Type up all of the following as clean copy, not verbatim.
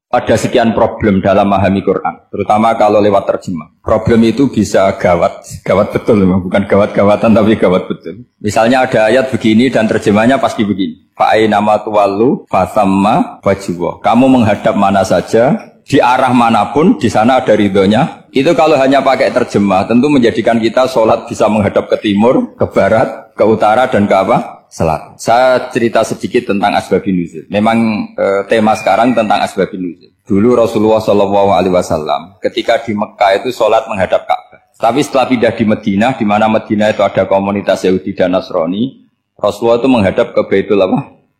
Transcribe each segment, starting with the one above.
Ada sekian problem dalam memahami Quran, terutama kalau lewat terjemah. Problem itu bisa gawat betul, bukan gawat-gawatan tapi gawat betul. Misalnya ada ayat begini dan terjemahnya pasti begini. Fa'ainama tuwallu fasamma wajhullah. Kamu menghadap mana saja, di arah manapun, di sana ada ridhonya. Itu kalau hanya pakai terjemah, tentu menjadikan kita sholat bisa menghadap ke timur, ke barat, ke utara, dan ke apa? Selatan. Saya cerita sedikit tentang asbabun nuzul. Memang tema sekarang tentang asbabun nuzul. Dulu Rasulullah SAW ketika di Mekah itu sholat menghadap Ka'bah. Tapi setelah pindah di Madinah, di mana Madinah itu ada komunitas Yahudi dan Nasrani, Rasulullah itu menghadap ke Baitul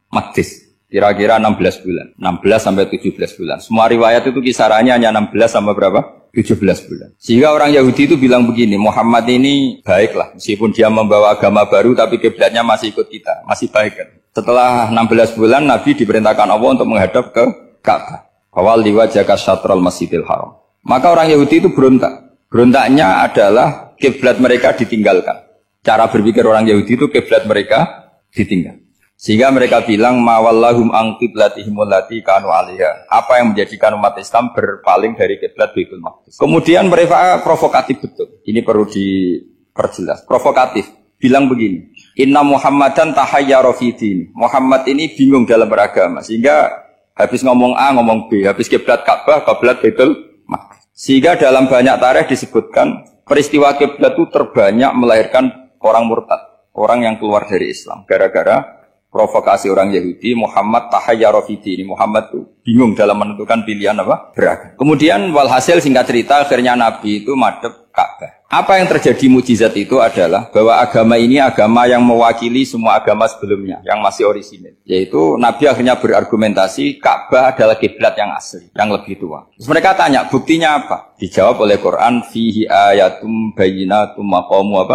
Maqdis. Kira-kira 16 bulan, 16 sampai 17 bulan. Semua riwayat itu kisarannya hanya 16 sampai berapa? 17 bulan. Sehingga orang Yahudi itu bilang begini, Muhammad ini baiklah, meskipun dia membawa agama baru, tapi kiblatnya masih ikut kita, masih baik kan. Setelah 16 bulan, Nabi diperintahkan Allah untuk menghadap ke Ka'bah. Awal liwajaka syatrul masjidil haram. Maka orang Yahudi itu berontak. Berontaknya adalah kiblat mereka ditinggalkan. Cara berpikir orang Yahudi itu kiblat mereka ditinggal. Sehingga mereka bilang mawallahum an qiblatihim allati kanu 'alaiha. Apa yang menjadikan umat Islam berpaling dari kiblat Baitul Maqdis. Kemudian mereka provokatif betul. Ini perlu diperjelas. Provokatif. Bilang begini, "Inna Muhammadan tahayyara fi din." Muhammad ini bingung dalam beragama sehingga habis ngomong A ngomong B, habis kiblat Ka'bah, kiblat Baitul Maqdis. Sehingga dalam banyak tarikh disebutkan peristiwa kiblat itu terbanyak melahirkan orang murtad, orang yang keluar dari Islam gara-gara provokasi orang Yahudi. Muhammad tahayyara fi din. Muhammad itu bingung dalam menentukan pilihan apa? Beragama. Kemudian walhasil singkat cerita akhirnya Nabi itu madhep Ka'bah. Apa yang terjadi mukjizat itu adalah bahwa agama ini agama yang mewakili semua agama sebelumnya yang masih orisinil. Yaitu Nabi akhirnya berargumentasi Ka'bah adalah kiblat yang asli, yang lebih tua. Terus mereka tanya, buktinya apa? Dijawab oleh Quran, fihi ayatum bayyinatum maqamu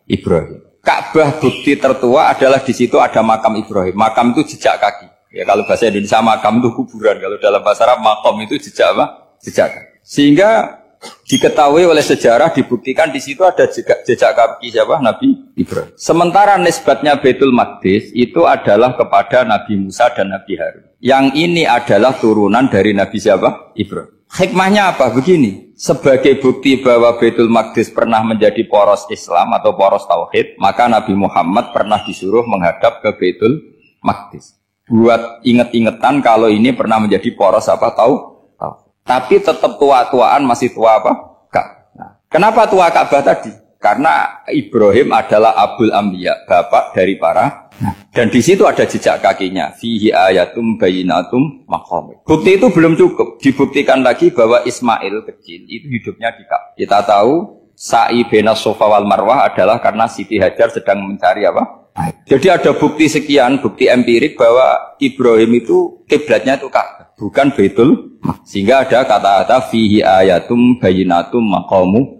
Ibrahim. Ka'bah bukti tertua adalah di situ ada makam Ibrahim. Makam itu jejak kaki. Ya kalau bahasa Indonesia makam itu kuburan. Kalau dalam bahasa Arab makam itu jejak apa? Jejak kaki. Sehingga diketahui oleh sejarah dibuktikan di situ ada jejak kaki siapa? Nabi Ibrahim. Sementara nisbatnya Baitul Maqdis itu adalah kepada Nabi Musa dan Nabi Harun. Yang ini adalah turunan dari Nabi siapa? Ibrahim. Hikmahnya apa? Begini, sebagai bukti bahwa Baitul Maqdis pernah menjadi poros Islam atau poros Tauhid, maka Nabi Muhammad pernah disuruh menghadap ke Baitul Maqdis. Buat inget-ingetan kalau ini pernah menjadi poros apa? Tauhid. Tapi tetap tua-tuaan masih tua apa? Nah, kenapa tua Ka'bah tadi? Karena Ibrahim adalah Abul Anbiya, bapak dari para. Dan di situ ada jejak kakinya. Fihi ayatum bayyinatum maqam. Bukti itu belum cukup. Dibuktikan lagi bahwa Ismail kecil itu hidupnya di Ka'bah. Kita tahu sa'i baina Safa wal Marwah adalah karena Siti Hajar sedang mencari apa? Jadi ada bukti sekian, bukti empirik bahwa Ibrahim itu kiblatnya itu Ka'bah, bukan Baitul. Sehingga ada kata-kata fihi ayatum bayyinatum maqamu.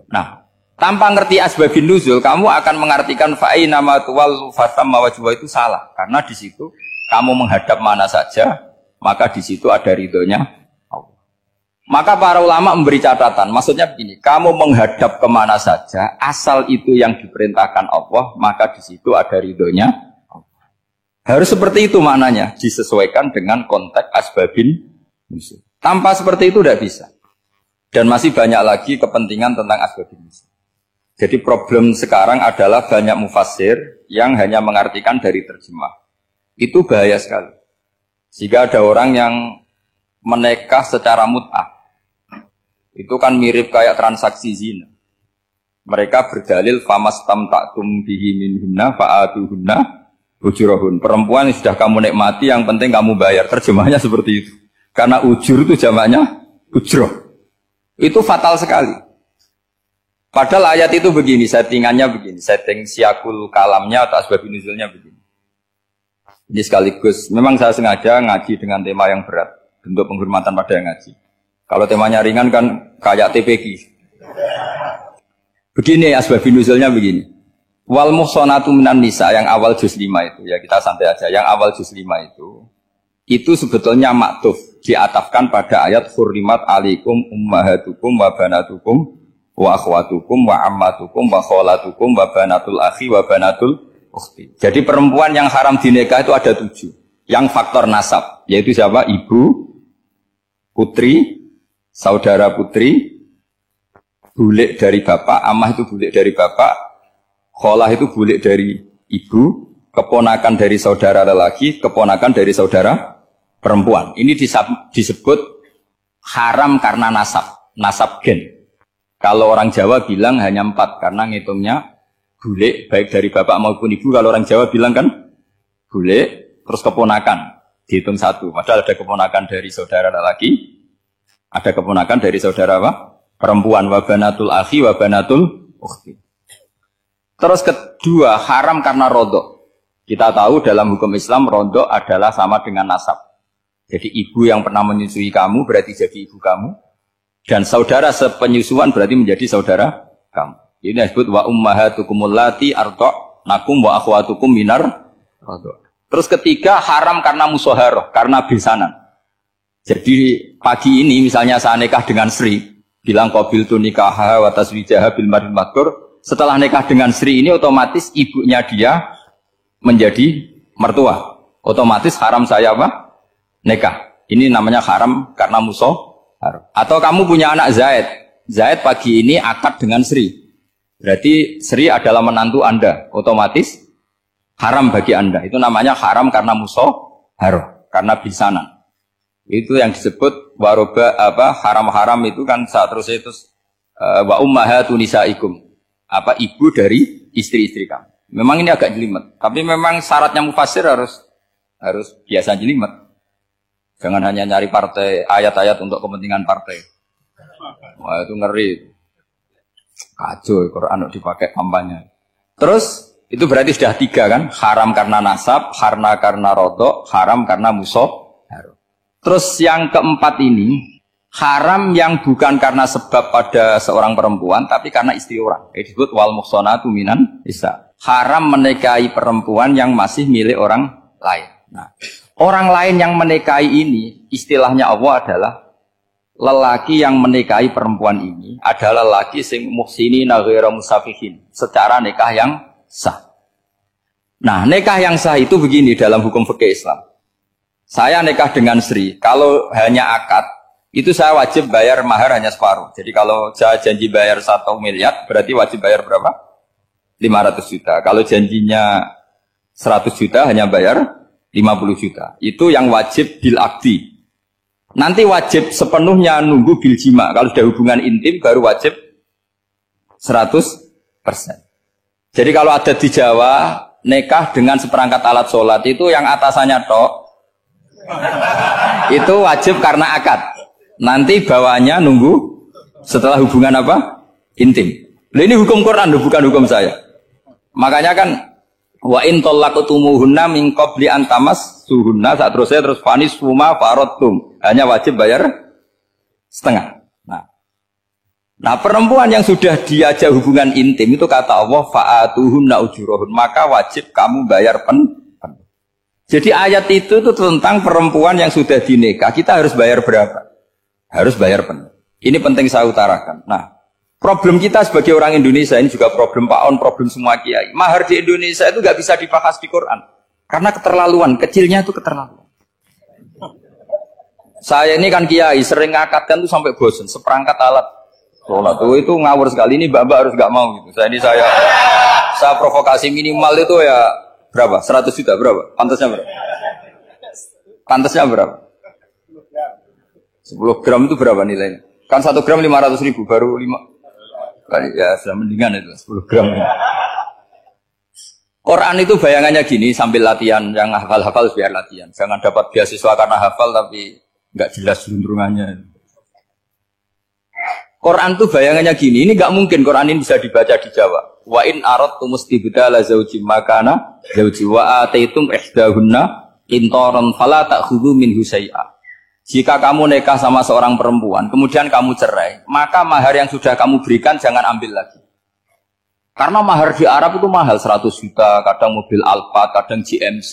Nah, tanpa ngerti asbabun nuzul, kamu akan mengartikan fa'ainama tuwallu fasamma wajhullah itu salah. Karena di situ kamu menghadap mana saja, maka di situ ada ridhonya Allah. Maka para ulama memberi catatan, maksudnya begini, kamu menghadap kemana saja, asal itu yang diperintahkan Allah, maka di situ ada ridhonya Allah. Harus seperti itu maknanya, disesuaikan dengan konteks asbabun nuzul. Tanpa seperti itu tidak bisa. Dan masih banyak lagi kepentingan tentang asbabun nuzul. Jadi problem sekarang adalah banyak mufassir yang hanya mengartikan dari terjemah. Itu bahaya sekali. Jika ada orang yang menikah secara mut'ah, itu kan mirip kayak transaksi zina. Mereka berdalil famastamta'tum bihi minhunna fa'atuhunna ujurahun. Perempuan yang sudah kamu nikmati yang penting kamu bayar. Terjemahnya seperti itu. Karena ujur itu jamaknya ujroh. Itu fatal sekali. Padahal ayat itu begini, settingannya begini, setting siakul kalamnya atau asbabun nuzulnya begini. Ini sekaligus, memang saya sengaja ngaji dengan tema yang berat, bentuk penghormatan pada yang ngaji. Kalau temanya ringan kan kayak TPG. Begini asbabun nuzulnya begini. Wal muhsanatu minan nisa yang awal juz 5 itu, ya kita santai aja, yang awal juz 5 itu sebetulnya maktuf, diatafkan pada ayat hurrimat alaikum ummahatukum wa banatukum wa akhwatukum wa ammatukum wa kholatukum wa banatul akhi wa banatul ukhti. Jadi perempuan yang haram dinikah itu ada 7. Yang faktor nasab, yaitu siapa? Ibu, putri, saudara putri, bulik dari bapak, amah itu bulik dari bapak, kholah itu bulik dari ibu, keponakan dari saudara lelaki, keponakan dari saudara perempuan. Ini disebut haram karena nasab gen. Kalau orang Jawa bilang hanya 4 karena ngitungnya bulik baik dari bapak maupun ibu. Kalau orang Jawa bilang kan bulik terus keponakan dihitung 1. Padahal ada keponakan dari saudara lelaki, ada keponakan dari saudara apa? Perempuan. Wa banatul akhi wa banatul ukhti. Terus kedua haram karena rodok. Kita tahu dalam hukum Islam rodok adalah sama dengan nasab. Jadi ibu yang pernah menyusui kamu berarti jadi ibu kamu. Dan saudara sepenyusuan berarti menjadi saudara kamu. Ini disebut wa ummahatukumul lati arda'nakum wa akhwatukum minar radha'. Terus ketiga haram karena musyaharah, karena besanan. Jadi pagi ini misalnya saya nikah dengan Sri, bilang qabiltu nikaha wa taswijaha bil mar'il madkur. Setelah nikah dengan Sri ini otomatis ibunya dia menjadi mertua. Otomatis haram saya apa? Nikah. Ini namanya haram karena musyaharah. Atau kamu punya anak Zaid. Zaid pagi ini akad dengan Sri. Berarti Sri adalah menantu Anda. Otomatis haram bagi Anda. Itu namanya haram karena musyaharah, karena bisanan. Itu yang disebut waroba haram-haram itu kan saat terus itu wa ummahatu nisaikum. Ibu dari istri-istri kamu. Memang ini agak jelimet. Tapi memang syaratnya mufassir harus biasa jelimet. Jangan hanya nyari partai, ayat-ayat untuk kepentingan partai. Wah itu ngeri. Kacau, Quran dipakai kampanye. Terus, itu berarti sudah 3 kan? Haram karena nasab, karena rodok, haram karena musyaharah. Terus yang keempat ini, haram yang bukan karena sebab pada seorang perempuan, tapi karena istri orang. Disebut wal muhsanatu minan nisa. Haram menikahi perempuan yang masih milik orang lain. Nah, orang lain yang menikahi ini, istilahnya Allah adalah lelaki yang menikahi perempuan ini adalah lelaki sing muhsinina ghairu musafihin, secara nikah yang sah. Nah, nikah yang sah itu begini dalam hukum fikih Islam. Saya nikah dengan Sri, kalau hanya akad, itu saya wajib bayar mahar hanya separuh. Jadi kalau saya janji bayar 1 miliar, berarti wajib bayar berapa? 500 juta. Kalau janjinya 100 juta hanya bayar 50 juta. Itu yang wajib bil akdi. Nanti wajib sepenuhnya nunggu bil jima. Kalau sudah hubungan intim baru wajib 100%. Jadi kalau ada di Jawa nikah dengan seperangkat alat sholat itu yang atasannya tok itu wajib karena akad. Nanti bawahnya nunggu setelah hubungan apa? Intim. Nah, ini hukum Quran bukan hukum saya. Makanya kan wa in talaqtumuhunna min qabli an tamassuhunna terus fanis suma faradtum. Hanya wajib bayar setengah. Nah, perempuan yang sudah diajak hubungan intim itu kata Allah fa'atuhunna ujurahun, maka wajib kamu bayar penuh. Jadi ayat itu tentang perempuan yang sudah dinikah, kita harus bayar berapa? Harus bayar penuh. Ini penting saya utarakan. Nah, problem kita sebagai orang Indonesia ini juga problem Pak On, problem semua kiai. Mahar di Indonesia itu nggak bisa dibahas di Quran karena keterlaluan, kecilnya itu keterlaluan. Saya ini kan kiai, sering ngakatkan tuh sampai bosan, seperangkat alat sholat itu ngawur sekali. Ini mbak harus nggak mau gitu. Saya provokasi minimal itu ya berapa? 100 juta berapa? Pantasnya berapa? Pantasnya berapa? 10 gram itu berapa nilainya? Kan 1 gram 500.000 baru 5. Ya sudah mendingan itu 10 gram. Quran itu bayangannya gini sambil latihan, yang hafal-hafal biar latihan. Jangan dapat beasiswa karena hafal tapi nggak jelas juntrungannya. Quran itu bayangannya gini, ini nggak mungkin Quran ini bisa dibaca di Jawa. Wa in aradtum istibdala zaujim makana zauji wa ataitum ihdahunna qintaran fala ta'khudhu minhu syai'a. Jika kamu nikah sama seorang perempuan, kemudian kamu cerai, maka mahar yang sudah kamu berikan jangan ambil lagi. Karena mahar di Arab itu mahal, 100 juta, kadang mobil Alphard, kadang GMC.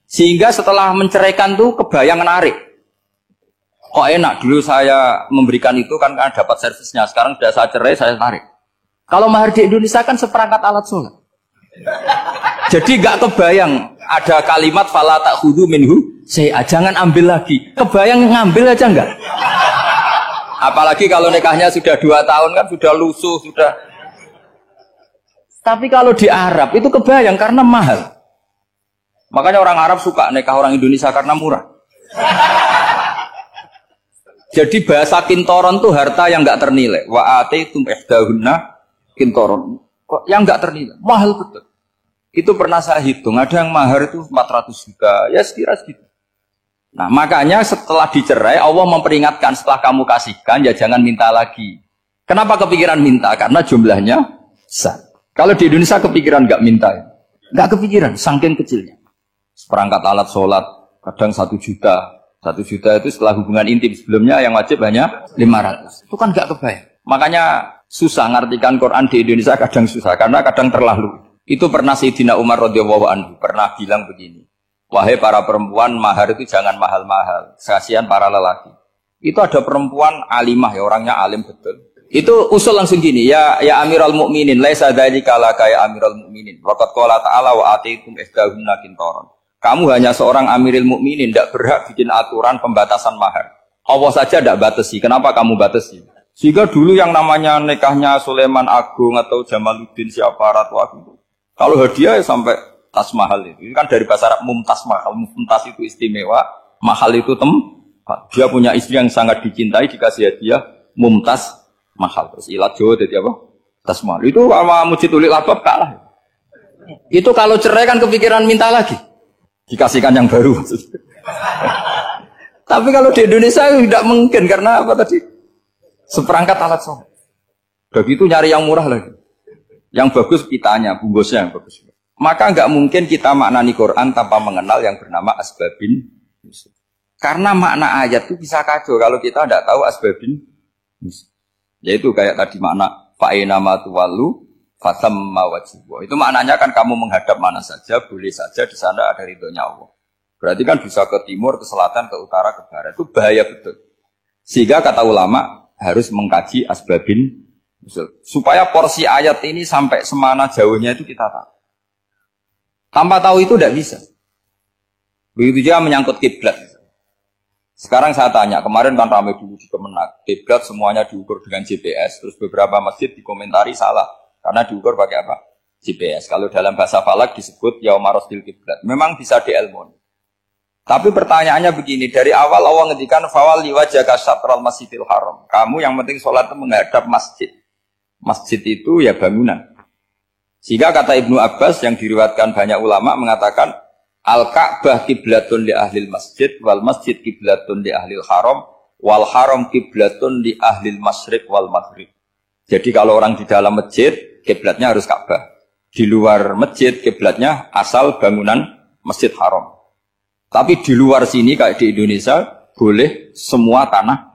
Sehingga setelah menceraikan tuh kebayang menarik. Kok enak dulu saya memberikan itu kan karena dapat servisnya. Sekarang sudah saya cerai, saya tarik. Kalau mahar di Indonesia kan seperangkat alat sholat. Jadi gak kebayang ada kalimat fala ta'khudhu minhu syai'a, jangan ambil lagi. Kebayang ngambil aja enggak? Apalagi kalau nikahnya sudah 2 tahun kan sudah lusuh, sudah. Tapi kalau di Arab itu kebayang karena mahal. Makanya orang Arab suka nikah orang Indonesia karena murah. Jadi bahasa kintoron tuh harta yang enggak ternilai. Wa ataitum ihdahunna kintoron. Kok yang enggak ternilai? Mahal betul. Itu pernah saya hitung, ada yang mahar itu 400 juta, ya sekira segitu. Nah makanya setelah dicerai, Allah memperingatkan setelah kamu kasihkan, ya jangan minta lagi. Kenapa kepikiran minta? Karena jumlahnya besar. Kalau di Indonesia kepikiran nggak minta, nggak kepikiran, saking kecilnya. Seperangkat alat sholat, kadang 1 juta. 1 juta itu setelah hubungan intim, sebelumnya yang wajib hanya 500. Itu kan nggak kebayang. Makanya susah ngartikan Quran di Indonesia, kadang susah, karena kadang terlalu. Itu pernah Sayyidina Umar radhiyallahu anhu pernah bilang begini, wahai para perempuan, mahar itu jangan mahal-mahal, kasihan para lelaki. Itu ada perempuan alimah ya, orangnya alim betul. Itu usul langsung gini, ya Amirul Mukminin, laisa dzalika laka ya Amirul Mukminin. Waqad qala ta'ala wa ataitum ihdahunna qintaran. Kamu hanya seorang Amirul Mukminin, tidak berhak bikin aturan pembatasan mahar. Allah saja tidak batasi, kenapa kamu batasi? Sehingga dulu yang namanya nikahnya Sulaiman Agung atau Jamaluddin siapa Ratu Agung, kalau hadiah ya sampai tas mahal itu. Ini kan dari bahasa Arab mumtaz mahal. Mumtaz itu istimewa, mahal itu tempat. Dia punya istri yang sangat dicintai, dikasih hadiah mumtaz mahal. Terus ilat Jawa jadi apa? Tas mahal. Itu sama Mujid Ulil Albab kalah. Itu kalau cerai kan kepikiran minta lagi. Dikasihkan yang baru. Tapi kalau di Indonesia tidak mungkin karena apa tadi? Seperangkat alat sholat. Begitu nyari yang murah lagi. Yang bagus kitanya, bungkusnya yang bagus. Maka nggak mungkin kita maknani Quran tanpa mengenal yang bernama asbabin. Karena makna ayat itu bisa kacau kalau kita tidak tahu asbabin. Yaitu kayak tadi makna fa'ina ma tuwallu fasamma wajhu. Itu maknanya kan kamu menghadap mana saja, boleh saja di sana ada ridhonya Allah. Berarti kan bisa ke timur, ke selatan, ke utara, ke barat. Itu bahaya betul. Sehingga kata ulama harus mengkaji asbabin. Supaya porsi ayat ini sampai semana jauhnya itu kita tahu. Tanpa tahu itu tidak bisa. Begitu juga menyangkut kiblat. Sekarang saya tanya, kemarin kan ramai dulu di Kemenak, kiblat semuanya diukur dengan GPS, terus beberapa masjid dikomentari salah karena diukur pakai apa? GPS. Kalau dalam bahasa falak disebut yaumarosdil kiblat. Memang bisa diilmoni. Tapi pertanyaannya begini, dari awal Allah ngendikan fawalli wajhaka syatral masjidil haram. Kamu yang penting sholat itu menghadap masjid. Masjid itu ya bangunan. Sehingga kata Ibnu Abbas yang diriwayatkan banyak ulama mengatakan Al-Ka'bah kiblatun li ahlil masjid wal masjid kiblatun li ahlil haram wal haram kiblatun li ahlil masyriq wal maghrib. Jadi kalau orang di dalam masjid kiblatnya harus Ka'bah. Di luar masjid kiblatnya asal bangunan Masjid Haram. Tapi di luar sini kayak di Indonesia boleh semua tanah.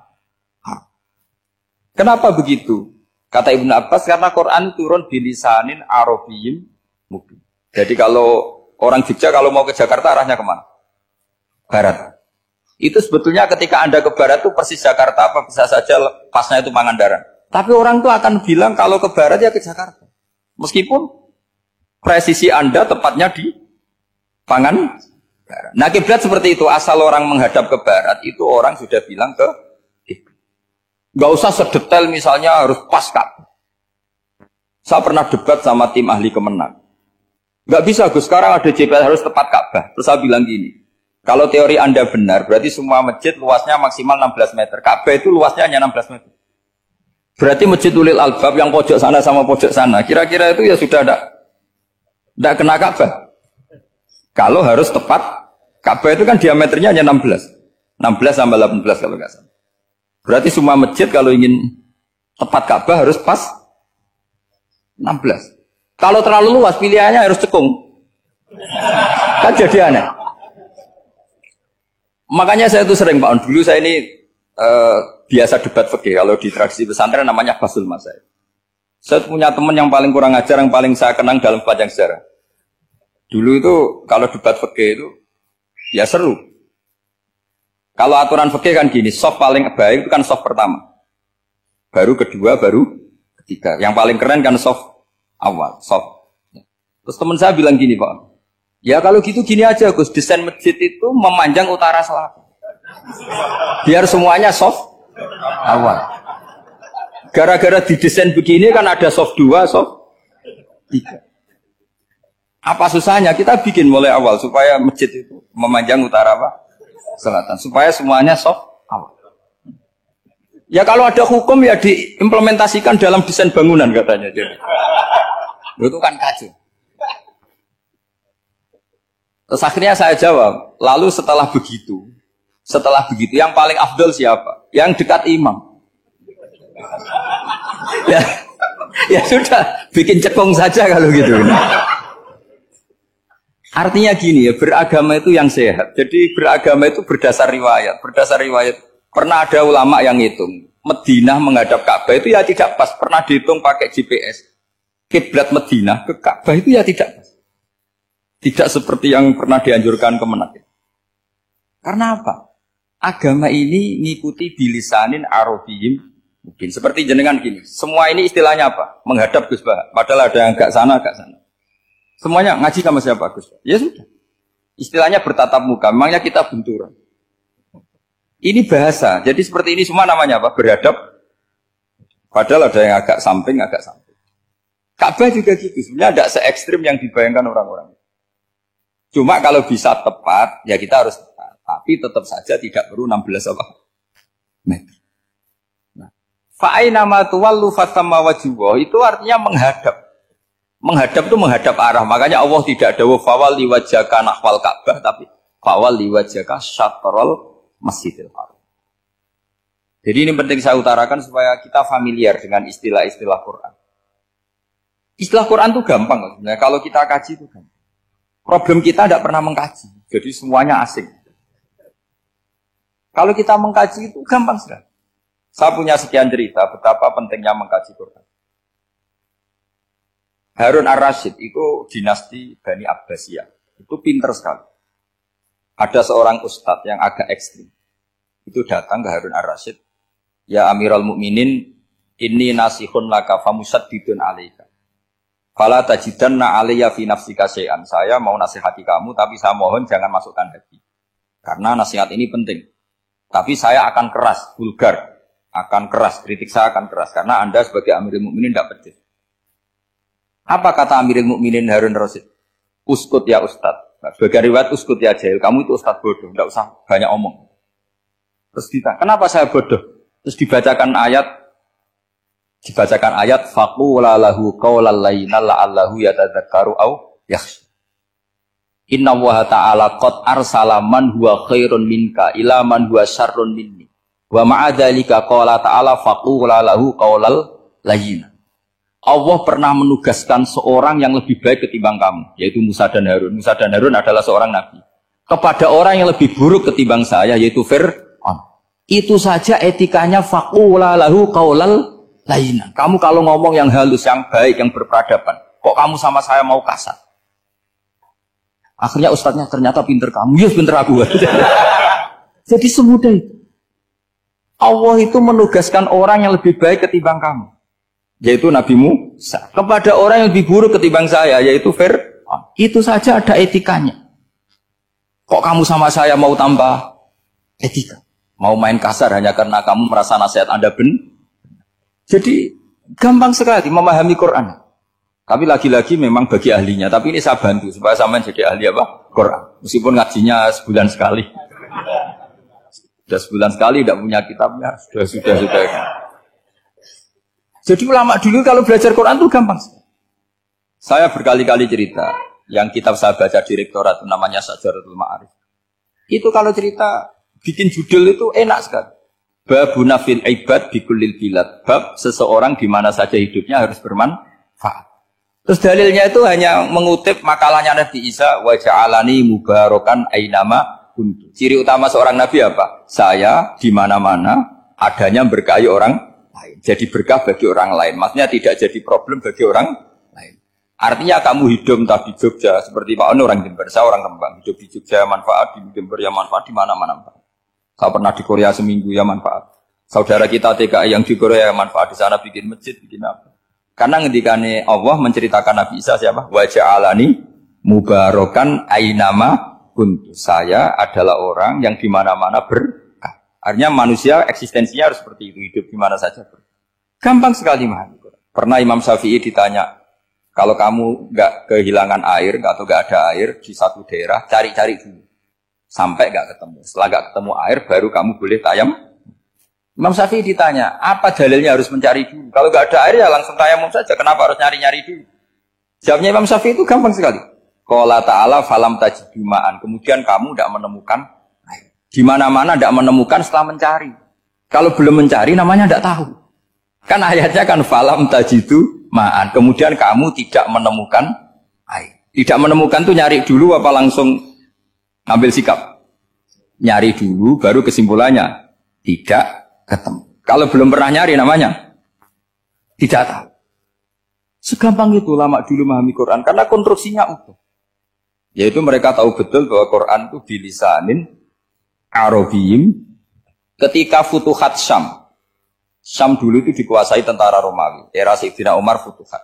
Kenapa begitu? Kata Ibnu Abbas, karena Quran turun bilisanin Arabiyyin mubin. Jadi kalau orang Jogja kalau mau ke Jakarta arahnya kemana? Barat. Itu sebetulnya ketika Anda ke barat itu persis Jakarta apa bisa saja pasnya itu Pangandaran. Tapi orang itu akan bilang kalau ke barat ya ke Jakarta. Meskipun presisi Anda tepatnya di Pangandaran. Nah kiblat seperti itu, asal orang menghadap ke barat itu orang sudah bilang ke nggak usah sedetail misalnya harus pas Ka'bah. Saya pernah debat sama tim ahli Kemenak. Nggak bisa Gus, sekarang ada GPS harus tepat Ka'bah. Terus saya bilang gini, kalau teori Anda benar, berarti semua masjid luasnya maksimal 16 meter. Ka'bah itu luasnya hanya 16 meter. Berarti Masjid Ulil Albab yang pojok sana sama pojok sana, kira-kira itu ya sudah tidak kena Ka'bah. Kalau harus tepat, Ka'bah itu kan diameternya hanya 16. 16 sampai 18 kalau nggak salah. Berarti semua masjid kalau ingin tepat Ka'bah harus pas 16. Kalau terlalu luas pilihannya harus cekung. Kan jadi aneh. Makanya saya itu sering Pak On, dulu saya ini biasa debat fikih. Kalau di tradisi pesantren namanya Basul Masail. Saya punya teman yang paling kurang ajar, yang paling saya kenang dalam panjang sejarah. Dulu itu kalau debat fikih itu ya seru. Kalau aturan fikih kan gini, soft paling baik itu kan soft pertama. Baru kedua, baru ketiga. Yang paling keren kan soft awal, soft. Terus teman saya bilang gini, Pak. Ya kalau gitu gini aja Gus, desain masjid itu memanjang utara selatan. Biar semuanya soft awal. Gara-gara didesain begini kan ada soft 2, soft 3. Apa susahnya? Kita bikin mulai awal supaya masjid itu memanjang utara apa? Selatan. Supaya semuanya soft awal. Ya kalau ada hukum ya diimplementasikan dalam desain bangunan katanya. Jadi. Itu kan kacau. Terus akhirnya saya jawab, lalu setelah begitu yang paling afdol siapa? Yang dekat imam. Ya sudah, bikin cekung saja kalau gitu. Artinya gini ya, beragama itu yang sehat. Jadi beragama itu berdasar riwayat. Berdasar riwayat, pernah ada ulama yang hitung. Madinah menghadap Ka'bah itu ya tidak pas. Pernah dihitung pakai GPS. Kiblat Madinah ke Ka'bah itu ya tidak pas. Tidak seperti yang pernah dianjurkan Kemenak. Karena apa? Agama ini ngikuti bilisanin arabiyyin mungkin. Seperti jenengan gini. Semua ini istilahnya apa? Menghadap Gus Bah. Padahal ada yang agak sana, agak sana. Semuanya ngaji sama siapa Gus? Ya sudah. Istilahnya bertatap muka. Memangnya kita benturan. Ini bahasa. Jadi seperti ini semua namanya apa? Berhadap. Padahal ada yang agak samping, agak samping. Ka'bah juga gitu. Sebenarnya tidak se-ekstrim yang dibayangkan orang-orang. Cuma kalau bisa tepat, ya kita harus tepat. Tapi tetap saja tidak perlu 16 apa? Meter. Nah, fa'aina ma tuwallu fatamma wajhuhu itu artinya menghadap. Menghadap itu menghadap arah. Makanya Allah tidak ada fawal liwajhaka nahwal Ka'bah, tapi fawal liwajhaka syatrul Masjidil Haram. Jadi ini penting saya utarakan supaya kita familiar dengan istilah-istilah Quran. Istilah Quran itu gampang. Nah, kalau kita kaji itu gampang. Problem kita tidak pernah mengkaji. Jadi semuanya asing. Kalau kita mengkaji itu gampang sekali. Saya punya sekian cerita betapa pentingnya mengkaji Quran. Harun ar-Rasyid itu dinasti Bani Abbasiyah. Itu pinter sekali. Ada seorang ustadz yang agak ekstrim. Itu datang ke Harun ar-Rasyid. Ya Amirul Mukminin, inni nasihun laka famusaddidun alaika. Fala tajidanna alayya fi nafsika syai'an. Saya mau nasihati kamu, tapi saya mohon jangan masukkan hati. Karena nasihat ini penting. Tapi saya akan keras, vulgar. Akan keras, kritik saya akan keras. Karena Anda sebagai Amirul Mukminin tidak pedes. Apa kata Amirul Mukminin Harun ar-Rasyid? Uskut ya Ustadz. Nah, sebagai riwayat uskut ya jahil. Kamu itu Ustadz bodoh, tidak usah banyak omong. Terus ditanya, kenapa saya bodoh? Terus dibacakan ayat faqula lahu qawlan layyinan la'allahu yatadzakkaru aw yakhsha. Inna Allaha ta'ala qad arsala man huwa khairun minka ila man huwa syarrun minni. Wa ma'a dzalika qala ta'ala faqula lahu qawlan layyinan. Allah pernah menugaskan seorang yang lebih baik ketimbang kamu, yaitu Musa dan Harun. Musa dan Harun adalah seorang nabi. Kepada orang yang lebih buruk ketimbang saya, yaitu Fir'aun. Itu saja etikanya faqula lahu qawlan layyinan. Kamu kalau ngomong yang halus, yang baik, yang berperadaban, kok kamu sama saya mau kasar? Akhirnya ustadznya ternyata pinter kamu, yes pinter aku. Jadi semudah itu. Allah itu menugaskan orang yang lebih baik ketimbang kamu, yaitu Nabi Musa. Kepada orang yang lebih buruk ketimbang saya, yaitu Fir'aun. Itu saja ada etikanya. Kok kamu sama saya mau tambah etika? Mau main kasar hanya karena kamu merasa nasihat Anda benar? Jadi gampang sekali memahami Quran. Tapi lagi-lagi memang bagi ahlinya. Tapi ini saya bantu supaya sampean jadi ahli apa? Quran. Meskipun ngajinya sebulan sekali. Sudah sebulan sekali tidak punya kitabnya. Sudah. Jadi ulama dulu kalau belajar Quran itu gampang. Saya berkali-kali cerita. Yang kitab saya baca di rektorat namanya Syajaratul Ma'arif. Itu kalau cerita bikin judul itu enak sekali. Babuna fil ibad bikullil bilad. Bab seseorang di mana saja hidupnya harus bermanfaat. Terus dalilnya itu hanya mengutip makalahnya Nabi Isa, wa ja'alani mubarakan ainama kuntu. Ciri utama seorang nabi apa? Saya di mana-mana adanya berkahi orang lain. Jadi berkah bagi orang lain. Maksudnya tidak jadi problem bagi orang lain. Artinya kamu hidup entah di Jogja seperti Pak Ono orang Jember, saya orang Rembang. Hidup di Jogja manfaat, di Jember ya manfaat, di mana-mana manfaat. Saya pernah di Korea seminggu ya manfaat. Saudara kita TKI yang di Korea ya manfaat, di sana bikin masjid, bikin apa. Karena ngendikane Allah menceritakan Nabi Isa siapa? Wa ja'alani mubarakan ainama kuntu. Saya adalah orang yang di mana-mana berkah. Artinya manusia eksistensinya harus seperti itu, hidup di mana saja. Gampang sekali memahami. Pernah Imam Syafi'i ditanya, kalau kamu nggak kehilangan air atau nggak ada air di satu daerah, cari-cari dulu sampai nggak ketemu. Setelah nggak ketemu air, baru kamu boleh tayam. Imam Syafi'i ditanya, apa dalilnya harus mencari dulu? Kalau nggak ada air ya langsung tayamum saja. Kenapa harus nyari-nyari dulu? Jawabnya Imam Syafi'i itu gampang sekali. Qala ta'ala falam tajidu ma'an. Kemudian kamu tidak menemukan air. Di mana-mana tidak menemukan setelah mencari. Kalau belum mencari namanya tidak tahu. Kan ayatnya kan falam tajidu ma'an. Kemudian kamu tidak menemukan air. Tidak menemukan tuh nyari dulu apa langsung ambil sikap? Nyari dulu baru kesimpulannya tidak ketemu. Kalau belum pernah nyari namanya tidak tahu. Segampang itu ulama dulu memahami Quran karena konstruksinya utuh. Yaitu mereka tahu betul bahwa Quran itu bilisanin Arabiyim. Ketika Futuhat Syam. Syam dulu itu dikuasai tentara Romawi. Era Sayyidina Umar Futuhat.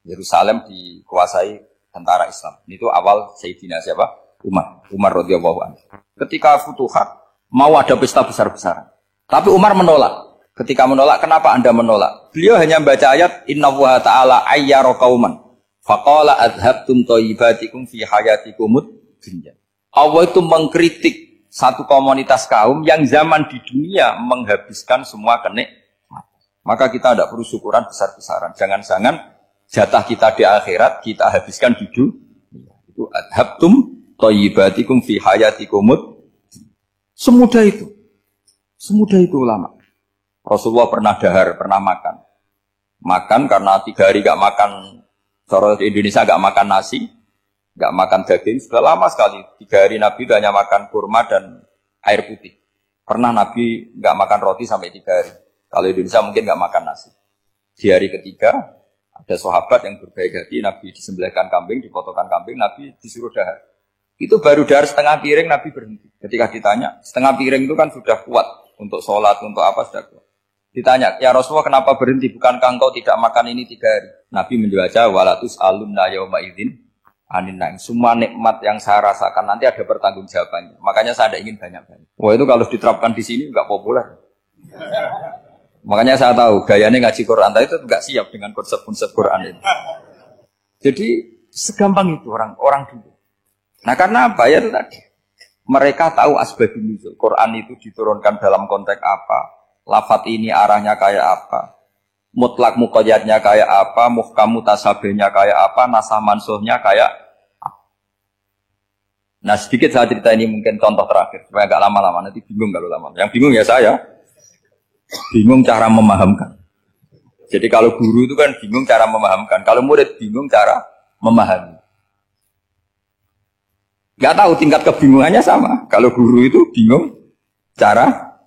Yerusalem dikuasai tentara Islam. Itu awal Sayyidina siapa? Umar radhiyallahu anhu. Ketika Futuhat mau ada pesta besar-besaran. Tapi Umar menolak. Ketika menolak, kenapa Anda menolak? Beliau hanya membaca ayat Inna wa ta'ala ayyara qauman faqala adhabtum thayyibatikum fi hayatikumud dunya. Allah itu mengkritik satu komunitas kaum yang zaman di dunia menghabiskan semua kenikmatan. Maka kita tidak perlu syukuran besar-besaran. Jangan-jangan jatah kita di akhirat kita habiskan di dunia. Itu adhabtum thayyibatikum fi hayatikumud. Semudah itu. Semudah itu ulama. Rasulullah pernah dahar, pernah makan. Makan karena 3 hari gak makan, cara di Indonesia gak makan nasi, gak makan daging, sudah lama sekali. 3 hari Nabi itu hanya makan kurma dan air putih. Pernah Nabi gak makan roti sampai 3 hari. Kalau Indonesia mungkin gak makan nasi. Di hari ketiga, ada sahabat yang berbaik hati, Nabi disembelihkan kambing, dipotongkan kambing, Nabi disuruh dahar. Itu baru dahar setengah piring, Nabi berhenti. Ketika ditanya, setengah piring itu kan sudah kuat. Untuk sholat, untuk apa sudah kuat. Ditanya, ya Rasulullah kenapa berhenti? Bukankah engkau tidak makan ini 3 hari? Nabi menjawab, walatus alunna yawma idzin anin naim. Semua nikmat yang saya rasakan nanti ada pertanggungjawabannya. Makanya saya tidak ingin banyak-banyak. Wah itu kalau diterapkan di sini enggak populer. Makanya saya tahu gayanya ngaji Quran itu enggak siap dengan konsep-konsep Quran ini. Jadi segampang itu orang dulu. Nah karena apa ya itu tadi? Mereka tahu asbabun nuzul. Quran itu diturunkan dalam konteks apa? Lafaz ini arahnya kayak apa? Mutlak muqayyadnya kayak apa? Muhkam mutasabihnya kayak apa? Nasah mansuhnya kayak apa? Nah sedikit saya cerita ini mungkin contoh terakhir supaya agak lama-lama, nanti bingung kalau lama. Yang bingung ya saya. Bingung cara memahamkan. Jadi kalau guru itu kan bingung cara memahamkan. Kalau murid bingung cara memahami. Gak tahu tingkat kebingungannya sama. Kalau guru itu bingung cara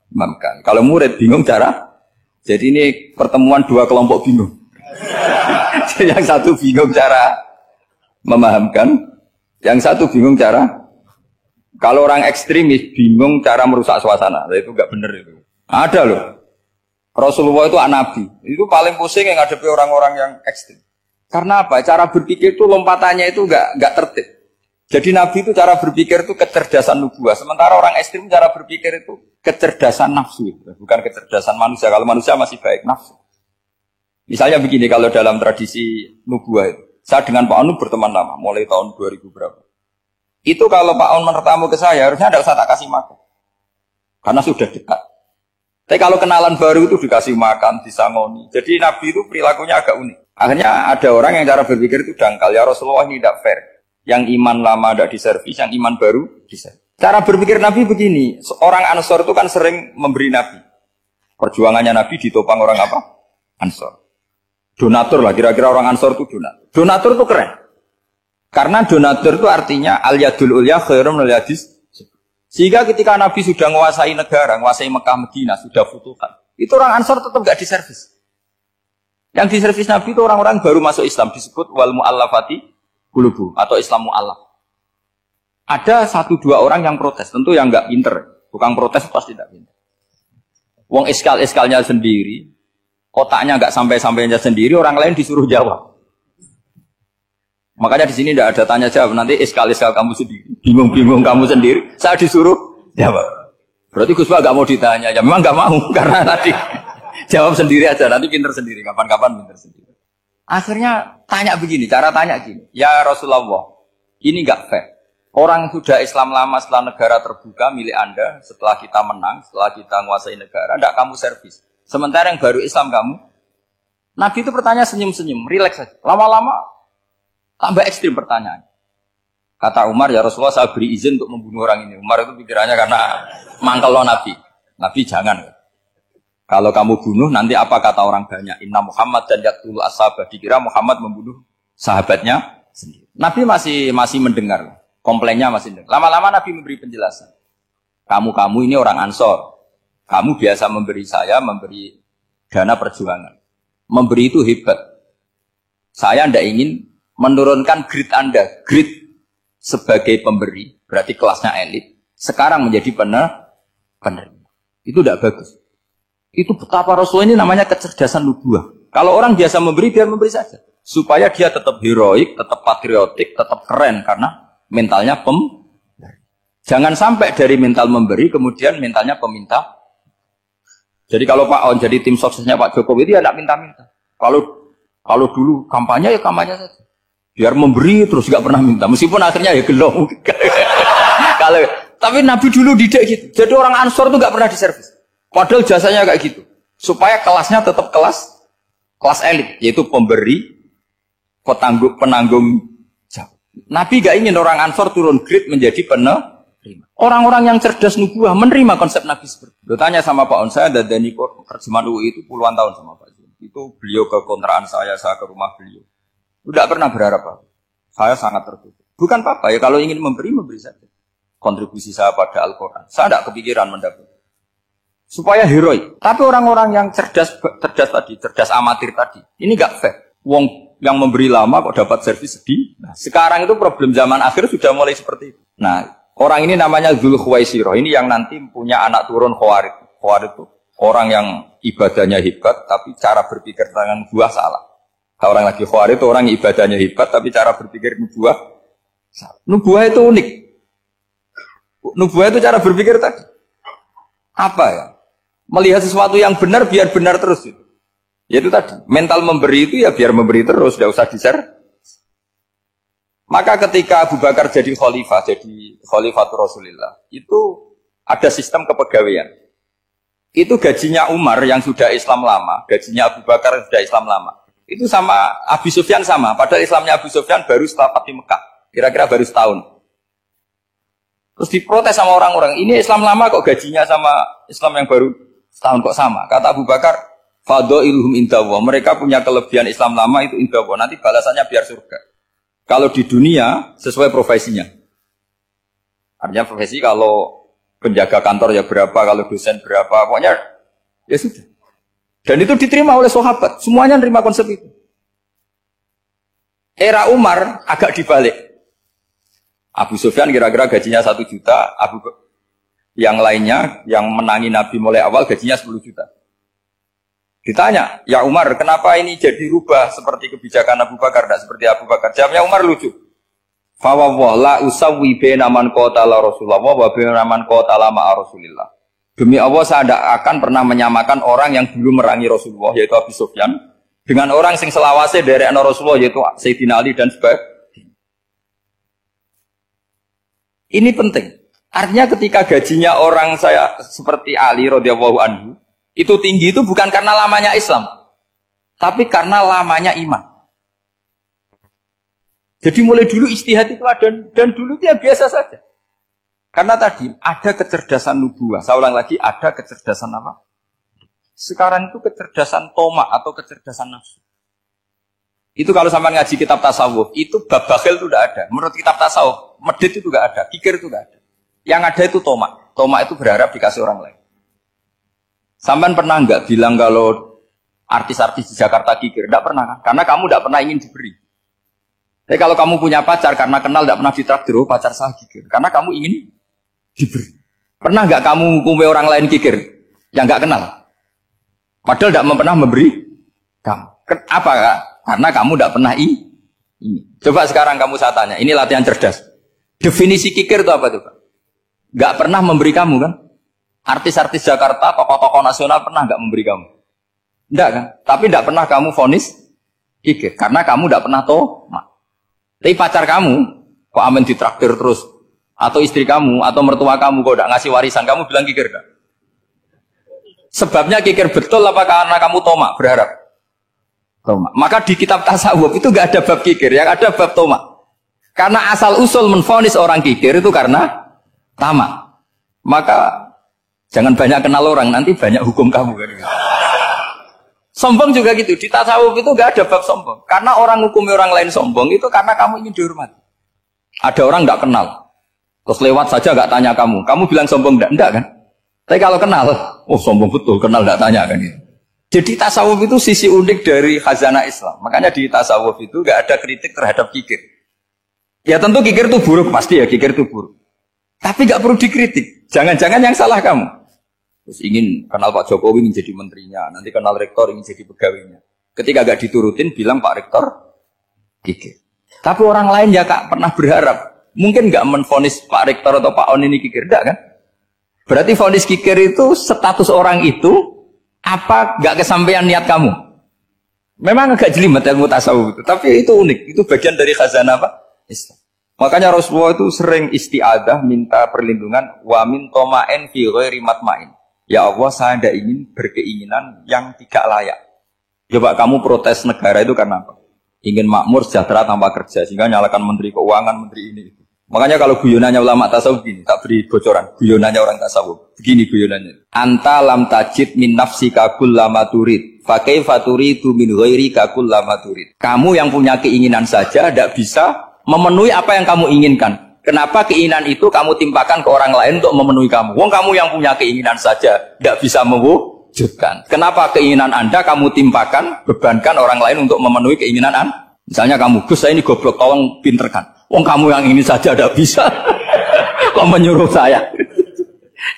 memahamkan. Kalau murid bingung cara. Jadi ini pertemuan 2 kelompok bingung. Yang satu bingung cara memahamkan. Yang satu bingung cara. Kalau orang ekstremis bingung cara merusak suasana. Itu gak benar itu. Ada loh. Rasulullah itu nabi. Itu paling pusing yang ngadepi orang-orang yang ekstrim. Karena apa? Cara berpikir itu lompatannya itu gak tertib. Jadi Nabi itu cara berpikir itu kecerdasan nubuah. Sementara orang ekstrim cara berpikir itu kecerdasan nafsu. Bukan kecerdasan manusia. Kalau manusia masih baik nafsu. Misalnya begini, kalau dalam tradisi nubuah itu. Saya dengan Pak Anu berteman lama. Mulai tahun 2000 berapa. Itu kalau Pak Anu bertamu ke saya, harusnya tidak usah tak kasih makan. Karena sudah dekat. Tapi kalau kenalan baru itu dikasih makan, disangoni. Jadi Nabi itu perilakunya agak unik. Akhirnya ada orang yang cara berpikir itu dangkal. Ya Rasulullah ini tidak fair. Yang iman lama tidak diservis, yang iman baru diservis. Cara berpikir Nabi begini, orang Ansor itu kan sering memberi Nabi. Perjuangannya Nabi ditopang orang apa? Ansor. Donatur lah, kira-kira orang Ansor itu donatur. Donatur itu keren. Karena donatur itu artinya al-yadul ulya khairum minal yadis. Sehingga ketika Nabi sudah menguasai negara, menguasai Mekah, Madinah, sudah futuhan. Itu orang Ansor tetap tidak diservis. Yang diservis Nabi itu orang-orang baru masuk Islam, disebut wal mu'allafati qulubuhum atau Islam mu'allaf. Ada 1-2 orang yang protes, tentu yang enggak pinter, Tukang protes pasti tidak pintar. Wong iskal-iskalnya sendiri, otaknya nggak sampai-sampainya sendiri, orang lain disuruh jawab. Makanya di sini tidak ada tanya jawab. Nanti iskal-iskal kamu sendiri, bingung-bingung kamu sendiri, saya disuruh jawab. Berarti Gus Pak nggak mau ditanya, ya memang nggak mau karena nanti jawab sendiri aja, nanti pinter sendiri, kapan-kapan pinter sendiri. Akhirnya tanya begini, cara tanya gini, ya Rasulullah, ini nggak fair. Orang sudah Islam lama setelah negara terbuka milik Anda, setelah kita menang, setelah kita menguasai negara, tidak kamu servis. Sementara yang baru Islam kamu, Nabi itu bertanya senyum-senyum, rileks saja. Lama-lama tambah ekstrim pertanyaan. Kata Umar, ya Rasulullah saya beri izin untuk membunuh orang ini. Umar itu pikirannya karena mangkel lo Nabi. Nabi jangan. Kalau kamu bunuh, nanti apa kata orang banyak? Inna Muhammad dan yaktulu ashabah. Dikira Muhammad membunuh sahabatnya sendiri. Nabi masih mendengar. Komplainnya masih mendengar. Lama-lama Nabi memberi penjelasan. Kamu ini orang Ansor. Kamu biasa memberi saya, memberi dana perjuangan. Memberi itu hebat. Saya tidak ingin menurunkan grade Anda, grade sebagai pemberi, berarti kelasnya elit, sekarang menjadi penerima. Itu tidak bagus. Itu betapa Rasul ini namanya kecerdasan nubuah. Kalau orang biasa memberi, biar memberi saja. Supaya dia tetap heroik, tetap patriotik, tetap keren, karena mentalnya pemberi. Jangan sampai dari mental memberi, kemudian mentalnya peminta. Jadi kalau Pak On jadi tim suksesnya Pak Jokowi, dia tidak minta-minta. Kalau dulu kampanye, ya kampanye saja. Biar memberi terus gak pernah minta, meskipun akhirnya ya gelong. Tapi Nabi dulu didik gitu. Jadi orang Ansor itu gak pernah diservis. Padahal jasanya kayak gitu. Supaya kelasnya tetap kelas elit, yaitu pemberi, penanggung jawab. Nabi gak ingin orang Ansor turun grade menjadi penerima. Orang-orang yang cerdas nubuah menerima konsep Nabi seperti itu. Tanya sama Pak On, saya dan Dani terjemahan UI itu puluhan tahun sama Pak Zul. Itu beliau ke kontrakan saya ke rumah beliau. Tidak pernah berharap apa. Saya sangat tertutup. Bukan apa-apa ya, kalau ingin memberi saja. Kontribusi saya pada Al-Quran. Saya tidak kepikiran mendapat. Supaya heroik. Tapi orang-orang yang cerdas amatir tadi, ini nggak fair. Wong yang memberi lama kok dapat servis sedih. Nah, sekarang itu problem zaman akhir sudah mulai seperti itu. Nah, orang ini namanya Dzul Khuwaisirah. Ini yang nanti punya anak turun Khawarij. Khawarij itu orang yang ibadahnya hebat, tapi cara berpikir tentang buah salah. Orang lagi Khawarij itu orang yang ibadahnya hebat, tapi cara berpikir nubuah salah. Nubuah itu unik. Nubuah itu cara berpikir tadi. Apa ya? Melihat sesuatu yang benar biar benar terus itu. Yaitu tadi, mental memberi itu ya biar memberi terus, tidak usah di-share. Maka ketika Abu Bakar jadi Khalifatul Rasulillah, itu ada sistem kepegawaian. Itu gajinya Umar yang sudah Islam lama, gajinya Abu Bakar yang sudah Islam lama. Itu sama Abu Sufyan sama, padahal Islamnya Abu Sufyan baru setelah Fathu Mekah, kira-kira baru setahun. Terus diprotes sama orang-orang, ini Islam lama kok gajinya sama Islam yang baru setahun kok sama. Kata Abu Bakar, fadailuhum indallah, mereka punya kelebihan Islam lama itu indallah, nanti balasannya biar surga. Kalau di dunia sesuai profesinya. Artinya profesi kalau penjaga kantor ya berapa, kalau dosen berapa, pokoknya ya sudah. Dan itu diterima oleh sahabat. Semuanya menerima konsep itu. Era Umar agak dibalik. Abu Sufyan kira-kira gajinya 1 juta. Yang lainnya, yang menangi Nabi mulai awal gajinya 10 juta. Ditanya, ya Umar, kenapa ini jadi rubah seperti kebijakan Abu Bakar, tidak seperti Abu Bakar? Jawabnya Umar lucu. Fawwah la usawwi baina man qatala Rasulullah wa baina man qatala ma'a Rasulillah. Demi Allah saya tidak akan pernah menyamakan orang yang dulu merangi Rasulullah yaitu Abu Sufyan dengan orang sing selawase dari Rasulullah yaitu Sayyidina Ali dan sebagainya. Ini penting. Artinya ketika gajinya orang saya seperti Ali radhiyallahu anhu itu tinggi itu bukan karena lamanya Islam, tapi karena lamanya iman. Jadi mulai dulu ijtihad itu ada dan dulu dia biasa saja. Karena tadi ada kecerdasan nubuah. Saya ulang lagi, ada kecerdasan apa? Sekarang itu kecerdasan tomak atau kecerdasan nafsu. Itu kalau sampai ngaji kitab tasawuf, itu bab bakhil itu tidak ada. Menurut kitab tasawuf, medit itu tidak ada, kikir itu tidak ada. Yang ada itu tomak. Tomak itu berharap dikasih orang lain. Sampai pernah enggak bilang kalau artis-artis di Jakarta kikir? Tidak pernah kan? Karena kamu tidak pernah ingin diberi. Tapi kalau kamu punya pacar, karena kenal tidak pernah ditraktir, oh pacar saya kikir. Karena kamu ingin diberi. Pernah nggak kamu hukumi orang lain kikir yang nggak kenal? Padahal tidak pernah memberi kamu. Apa kak? Karena kamu tidak pernah ini. Coba sekarang kamu saya tanya, ini latihan cerdas. Definisi kikir itu apa tuh Pak? Nggak pernah memberi kamu kan? Artis-artis Jakarta, tokoh-tokoh nasional pernah nggak memberi kamu? Enggak kan? Tapi tidak pernah kamu vonis kikir. Karena kamu tidak pernah Tapi pacar kamu, kok amin ditraktir terus? Atau istri kamu, atau mertua kamu, kok tidak ngasih warisan, kamu bilang kikir kan? Sebabnya kikir betul apa karena kamu tomak, berharap? Tomak. Maka di kitab tasawuf itu nggak ada bab kikir, yang ada bab tomak. Karena asal usul menvonis orang kikir itu karena tamak. Maka jangan banyak kenal orang, nanti banyak hukum kamu kan. Sombong juga gitu, di tasawuf itu nggak ada bab sombong. Karena orang hukumi orang lain sombong itu karena kamu ingin dihormati. Ada orang nggak kenal, terus lewat saja nggak tanya kamu bilang sombong enggak kan? Tapi kalau kenal, oh sombong betul, kenal nggak tanya kan itu. Jadi tasawuf itu sisi unik dari khazanah Islam. Makanya di tasawuf itu nggak ada kritik terhadap kikir. Ya tentu kikir itu buruk, pasti ya kikir itu buruk. Tapi nggak perlu dikritik. Jangan-jangan yang salah kamu. Terus ingin kenal Pak Jokowi ingin jadi menterinya, nanti kenal rektor ingin jadi pegawainya. Ketika nggak diturutin, bilang Pak Rektor kikir. Tapi orang lain ya kak pernah berharap, mungkin nggak menvonis Pak Rektor atau Pak On ini kikir, enggak kan? Berarti vonis kikir itu status orang itu apa nggak kesampaian niat kamu? Memang agak jelimet ilmu tasawuf itu, tapi itu unik, itu bagian dari khazanah apa? Islam. Makanya Rasulullah itu sering isti'adah minta perlindungan wa min toma'en fi ghairi matma'in. Ya Allah, saya tidak ingin berkeinginan yang tidak layak. Coba kamu protes negara itu karena apa? Ingin makmur sejahtera tanpa kerja, sehingga nyalakan menteri keuangan, menteri ini itu. Makanya kalau guyonannya ulama tasawuf gini, tak beri bocoran, guyonannya orang tasawuf. Begini guyonannya. Anta lam tajid min nafsika kullama turid, fa kaifa turidu min ghairika kullama turid. Kamu yang punya keinginan saja tidak bisa memenuhi apa yang kamu inginkan. Kenapa keinginan itu kamu timpakan ke orang lain untuk memenuhi kamu? Wong kamu yang punya keinginan saja tidak bisa mewujudkan. Kenapa keinginan Anda kamu timpakan, bebankan orang lain untuk memenuhi keinginan Anda? Misalnya kamu, Gus saya ini goblok, tolong pinterkan. Wong kamu yang ini saja tidak bisa. Kok menyuruh saya?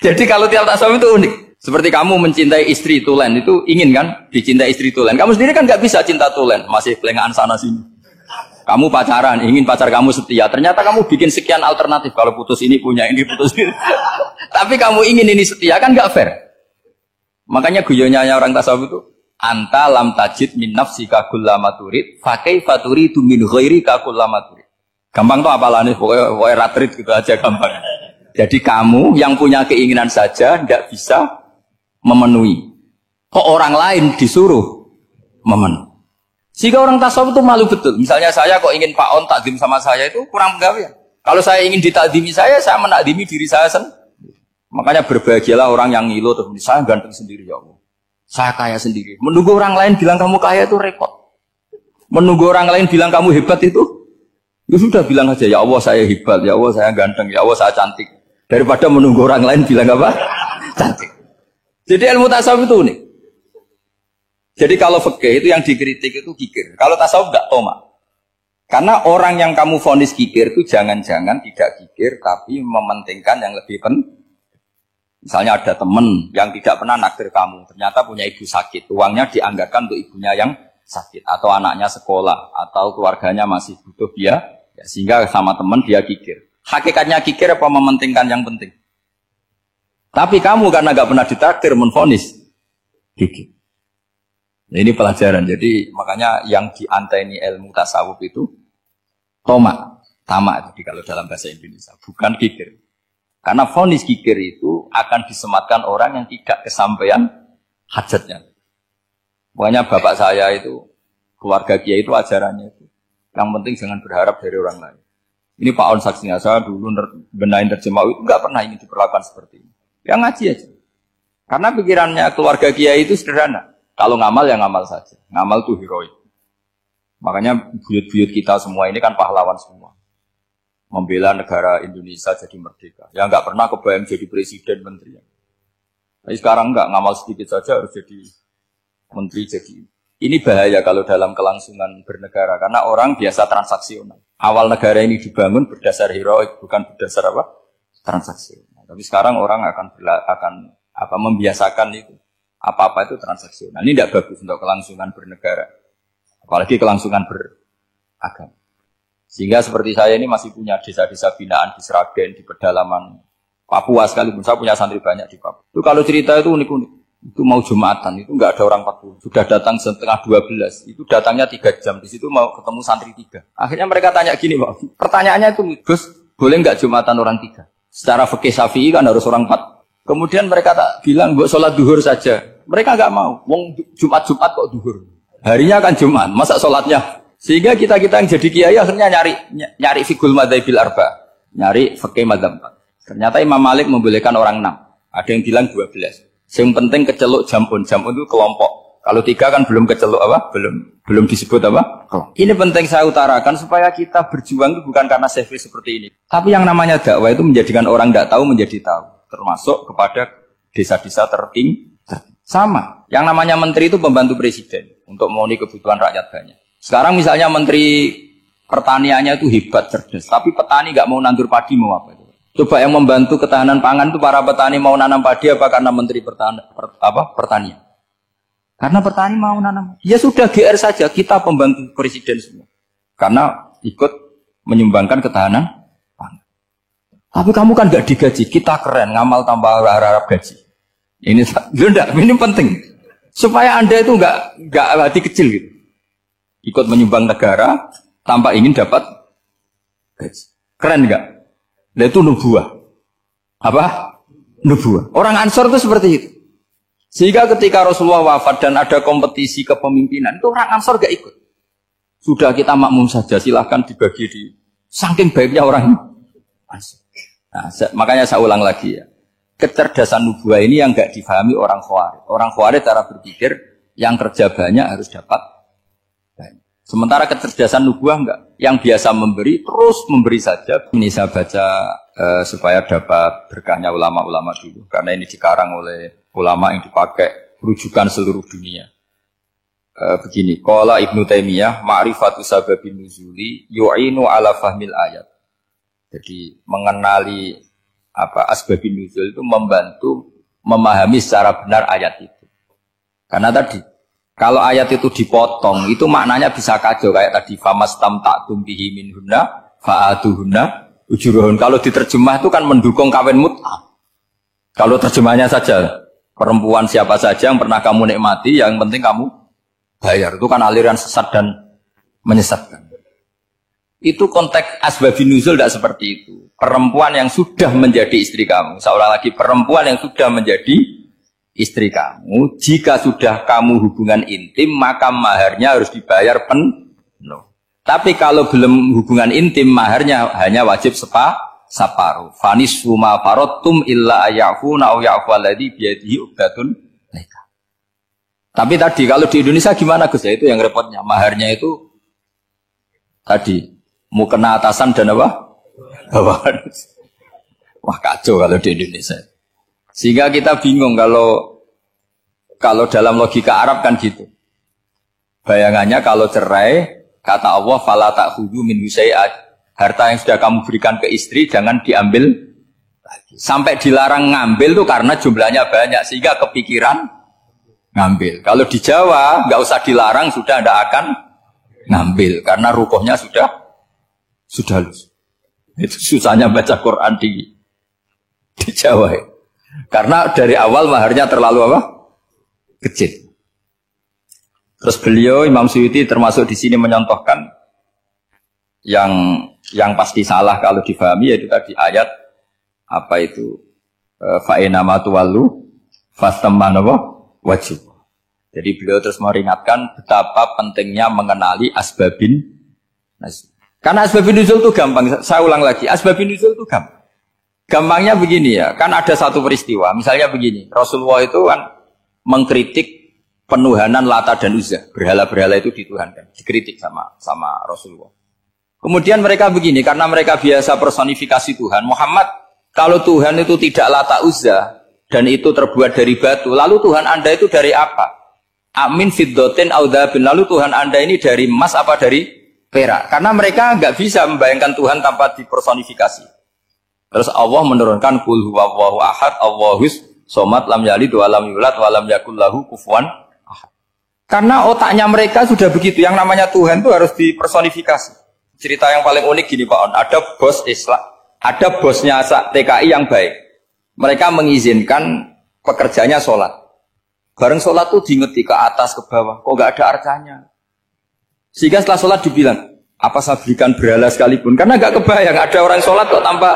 Jadi kalau tiap tasawuf itu unik. Seperti kamu mencintai istri tulen, itu ingin kan dicintai istri tulen. Kamu sendiri kan nggak bisa cinta tulen, masih pelengahan sana sini. Kamu pacaran, ingin pacar kamu setia. Ternyata kamu bikin sekian alternatif. Kalau putus ini punya ini, putus ini. Tapi kamu ingin ini setia, kan gak fair. Makanya guyonnya orang tasawuf itu, anta lam tajid min nafsika kullama turid, fa kaifa turidu min ghairika kullama turid. Gampang tuh apalane, pokoknya ratrit gitu aja gampang. Jadi kamu yang punya keinginan saja tidak bisa memenuhi. Kok orang lain disuruh memenuhi? Sehingga orang tasawuf itu malu betul. Misalnya saya kok ingin Pak On takdim sama saya itu kurang penggawean. Kalau saya ingin ditakdimi saya menakdimi diri saya sendiri. Makanya berbahagialah orang yang ngilu terus saya ganteng sendiri ya Allah. Saya kaya sendiri. Menunggu orang lain bilang kamu kaya itu repot. Menunggu orang lain bilang kamu hebat itu, ya sudah bilang aja ya Allah saya hebat, ya Allah saya ganteng, ya Allah saya cantik. Daripada menunggu orang lain bilang apa? Cantik. Jadi ilmu tasawuf itu unik. Jadi kalau fikih itu yang dikritik itu kikir. Kalau tasawuf enggak tomak. Karena orang yang kamu vonis kikir itu jangan-jangan tidak kikir tapi mementingkan yang lebih penting. Misalnya ada teman yang tidak pernah naktir kamu, ternyata punya ibu sakit, uangnya dianggarkan untuk ibunya yang sakit atau anaknya sekolah atau keluarganya masih butuh dia, ya, sehingga sama teman dia kikir. Hakikatnya kikir apa mementingkan yang penting? Tapi kamu karena enggak pernah ditakdir menvonis kikir. Nah, ini pelajaran. Jadi makanya yang dianteni ilmu tasawuf itu tomak, tamak itu kalau dalam bahasa Indonesia, bukan kikir. Karena vonis kikir itu akan disematkan orang yang tidak kesampaian hajatnya. Makanya bapak saya itu, keluarga kiai itu ajarannya itu. Yang penting jangan berharap dari orang lain. Ini Pak On saksinya, saya dulu benahin terjemah itu nggak pernah ingin diperlakukan seperti ini. Ya ngaji aja. Karena pikirannya keluarga kiai itu sederhana. Kalau ngamal ya ngamal saja. Ngamal itu heroik. Makanya buyut-buyut kita semua ini kan pahlawan semua. Membela negara Indonesia jadi merdeka. Ya nggak pernah kebayang jadi presiden, menteri. Tapi sekarang nggak, ngamal sedikit saja harus jadi menteri. Jadi ini bahaya kalau dalam kelangsungan bernegara. Karena orang biasa transaksional. Awal negara ini dibangun berdasar heroik, bukan berdasar apa? Transaksional. Tapi sekarang orang akan membiasakan itu. Apa-apa itu transaksional. Ini tidak bagus untuk kelangsungan bernegara. Apalagi kelangsungan beragama. Sehingga seperti saya ini masih punya desa-desa binaan di Sragen, di pedalaman Papua sekalipun. Saya punya santri banyak di Papua. Itu kalau cerita itu unik-unik. Itu mau Jumatan, itu enggak ada orang 40. Sudah datang setengah 12. Itu datangnya 3 jam. Di situ mau ketemu santri 3. Akhirnya mereka tanya gini, Pak. Pertanyaannya itu, Gus, boleh enggak Jumatan orang 3? Secara fikih Syafi'i kan harus orang 4. Kemudian mereka tak bilang, buat sholat duhur saja. Mereka enggak mau. Wong Jumat-Jumat kok duhur. Harinya kan Jumat, masa sholatnya? Sehingga kita yang jadi kiai akhirnya nyari fikul madzhabil arba. Nyari fikih madzhab 4. Ternyata Imam Malik membolehkan orang 6. Ada yang bilang 12. Yang penting keceluk jamun itu kelompok. Kalau 3 kan belum keceluk apa? Belum disebut apa? Ini penting saya utarakan supaya kita berjuang itu bukan karena selfie seperti ini. Tapi yang namanya dakwah itu menjadikan orang tidak tahu menjadi tahu. Termasuk kepada desa-desa tertinggi. Sama. Yang namanya menteri itu pembantu presiden untuk memenuhi kebutuhan rakyat banyak. Sekarang misalnya menteri pertaniannya itu hebat, cerdas. Tapi petani nggak mau nandur padi mau apa? Coba yang membantu ketahanan pangan itu para petani mau nanam padi apa karena menteri pertanian? Karena petani mau nanam. Ya sudah GR saja, kita pembantu presiden semua. Karena ikut menyumbangkan ketahanan pangan. Tapi kamu kan nggak digaji, kita keren, ngamal tambah harap gaji. Ini penting. Supaya Anda itu nggak hati kecil gitu. Ikut menyumbang negara tanpa ingin dapat gaji. Keren nggak? Nah itu nubuah. Apa? Nubuah. Orang Ansor itu seperti itu. Sehingga ketika Rasulullah wafat dan ada kompetisi kepemimpinan, itu orang Ansor gak ikut. Sudah kita makmum saja, silahkan dibagi di... Saking baiknya orang Ansor. Nah, makanya saya ulang lagi ya. Kecerdasan nubuah ini yang gak difahami orang Khawarij. Orang Khawarij cara berpikir, yang kerja banyak harus dapat banyak. Sementara kecerdasan nubuah enggak. Yang biasa memberi, terus memberi saja. Ini saya baca supaya dapat berkahnya ulama-ulama dulu. Karena ini dikarang oleh ulama yang dipakai rujukan seluruh dunia. Begini, qala Ibnu Taimiyah, ma'rifatu sababin nuzuli yu'inu ala fahmil ayat. Jadi mengenali asbabin nuzul itu membantu memahami secara benar ayat itu. Karena tadi kalau ayat itu dipotong, itu maknanya bisa kacau. Kayak tadi, famastam ta'tum bihi minhunna, fa'aduhunna, ujuruhun. Kalau diterjemah itu kan mendukung kawin mut'ah. Kalau terjemahnya saja, perempuan siapa saja yang pernah kamu nikmati, yang penting kamu bayar. Itu kan aliran sesat dan menyesatkan. Itu konteks asbabin nuzul tidak seperti itu. Perempuan yang sudah menjadi istri kamu. Seolah lagi perempuan yang sudah menjadi istri kamu, jika sudah kamu hubungan intim, maka maharnya harus dibayar penuh. Tapi kalau belum hubungan intim, maharnya hanya wajib separuh. Fanis suma farotum illa ayafuna au yafu alladhi biyadihi uqdatun nikah. Tapi tadi kalau di Indonesia gimana Gus? Ya itu yang repotnya. Maharnya itu tadi mau kena atasan dan apa? Bawahan. Wah kacau kalau di Indonesia. Sehingga kita bingung kalau dalam logika Arab kan gitu. Bayangannya kalau cerai, kata Allah, fala ta'khudhu min syai'at. Harta yang sudah kamu berikan ke istri jangan diambil lagi. Sampai dilarang ngambil tuh karena jumlahnya banyak sehingga kepikiran ngambil. Kalau di Jawa nggak usah dilarang sudah tidak akan ngambil karena rukuhnya sudah halus. Itu susahnya baca Quran di Jawa ya. Karena dari awal maharnya terlalu apa? Kecil. Terus beliau Imam Suyuti termasuk di sini menyontohkan yang pasti salah kalau difahami yaitu tadi ayat apa itu fa inna ma tuwallu fastamma wajib. Jadi beliau terus meringatkan betapa pentingnya mengenali asbabin nuzul. Karena asbabin nuzul itu gampang. Saya ulang lagi, asbabin nuzul itu gampang. Gampangnya begini ya, kan ada satu peristiwa, misalnya begini, Rasulullah itu kan mengkritik penuhanan Lata dan Uzza, berhala-berhala itu dituhankan, dikritik sama Rasulullah. Kemudian mereka begini, karena mereka biasa personifikasi Tuhan, Muhammad, kalau Tuhan itu tidak Lata Uzza, dan itu terbuat dari batu, lalu Tuhan Anda itu dari apa? Amin fiddotin audabin, lalu Tuhan Anda ini dari emas apa dari perak? Karena mereka nggak bisa membayangkan Tuhan tanpa dipersonifikasi. Terus Allah menurunkan qul huwallahu ahad, Allahus somad, lam yalid wa lam yulad wa lam yakul lahu kufuwan ahad. Karena otaknya mereka sudah begitu, yang namanya Tuhan itu harus dipersonifikasi. Cerita yang paling unik gini Pak On, ada bos Islam, ada bosnya TKI yang baik. Mereka mengizinkan pekerjanya sholat. Bareng sholat tuh diingeti ke atas ke bawah, kok gak ada arcanya. Sehingga setelah sholat dibilang, apa saya berikan berhala sekalipun? Karena gak kebayang ada orang sholat kok tanpa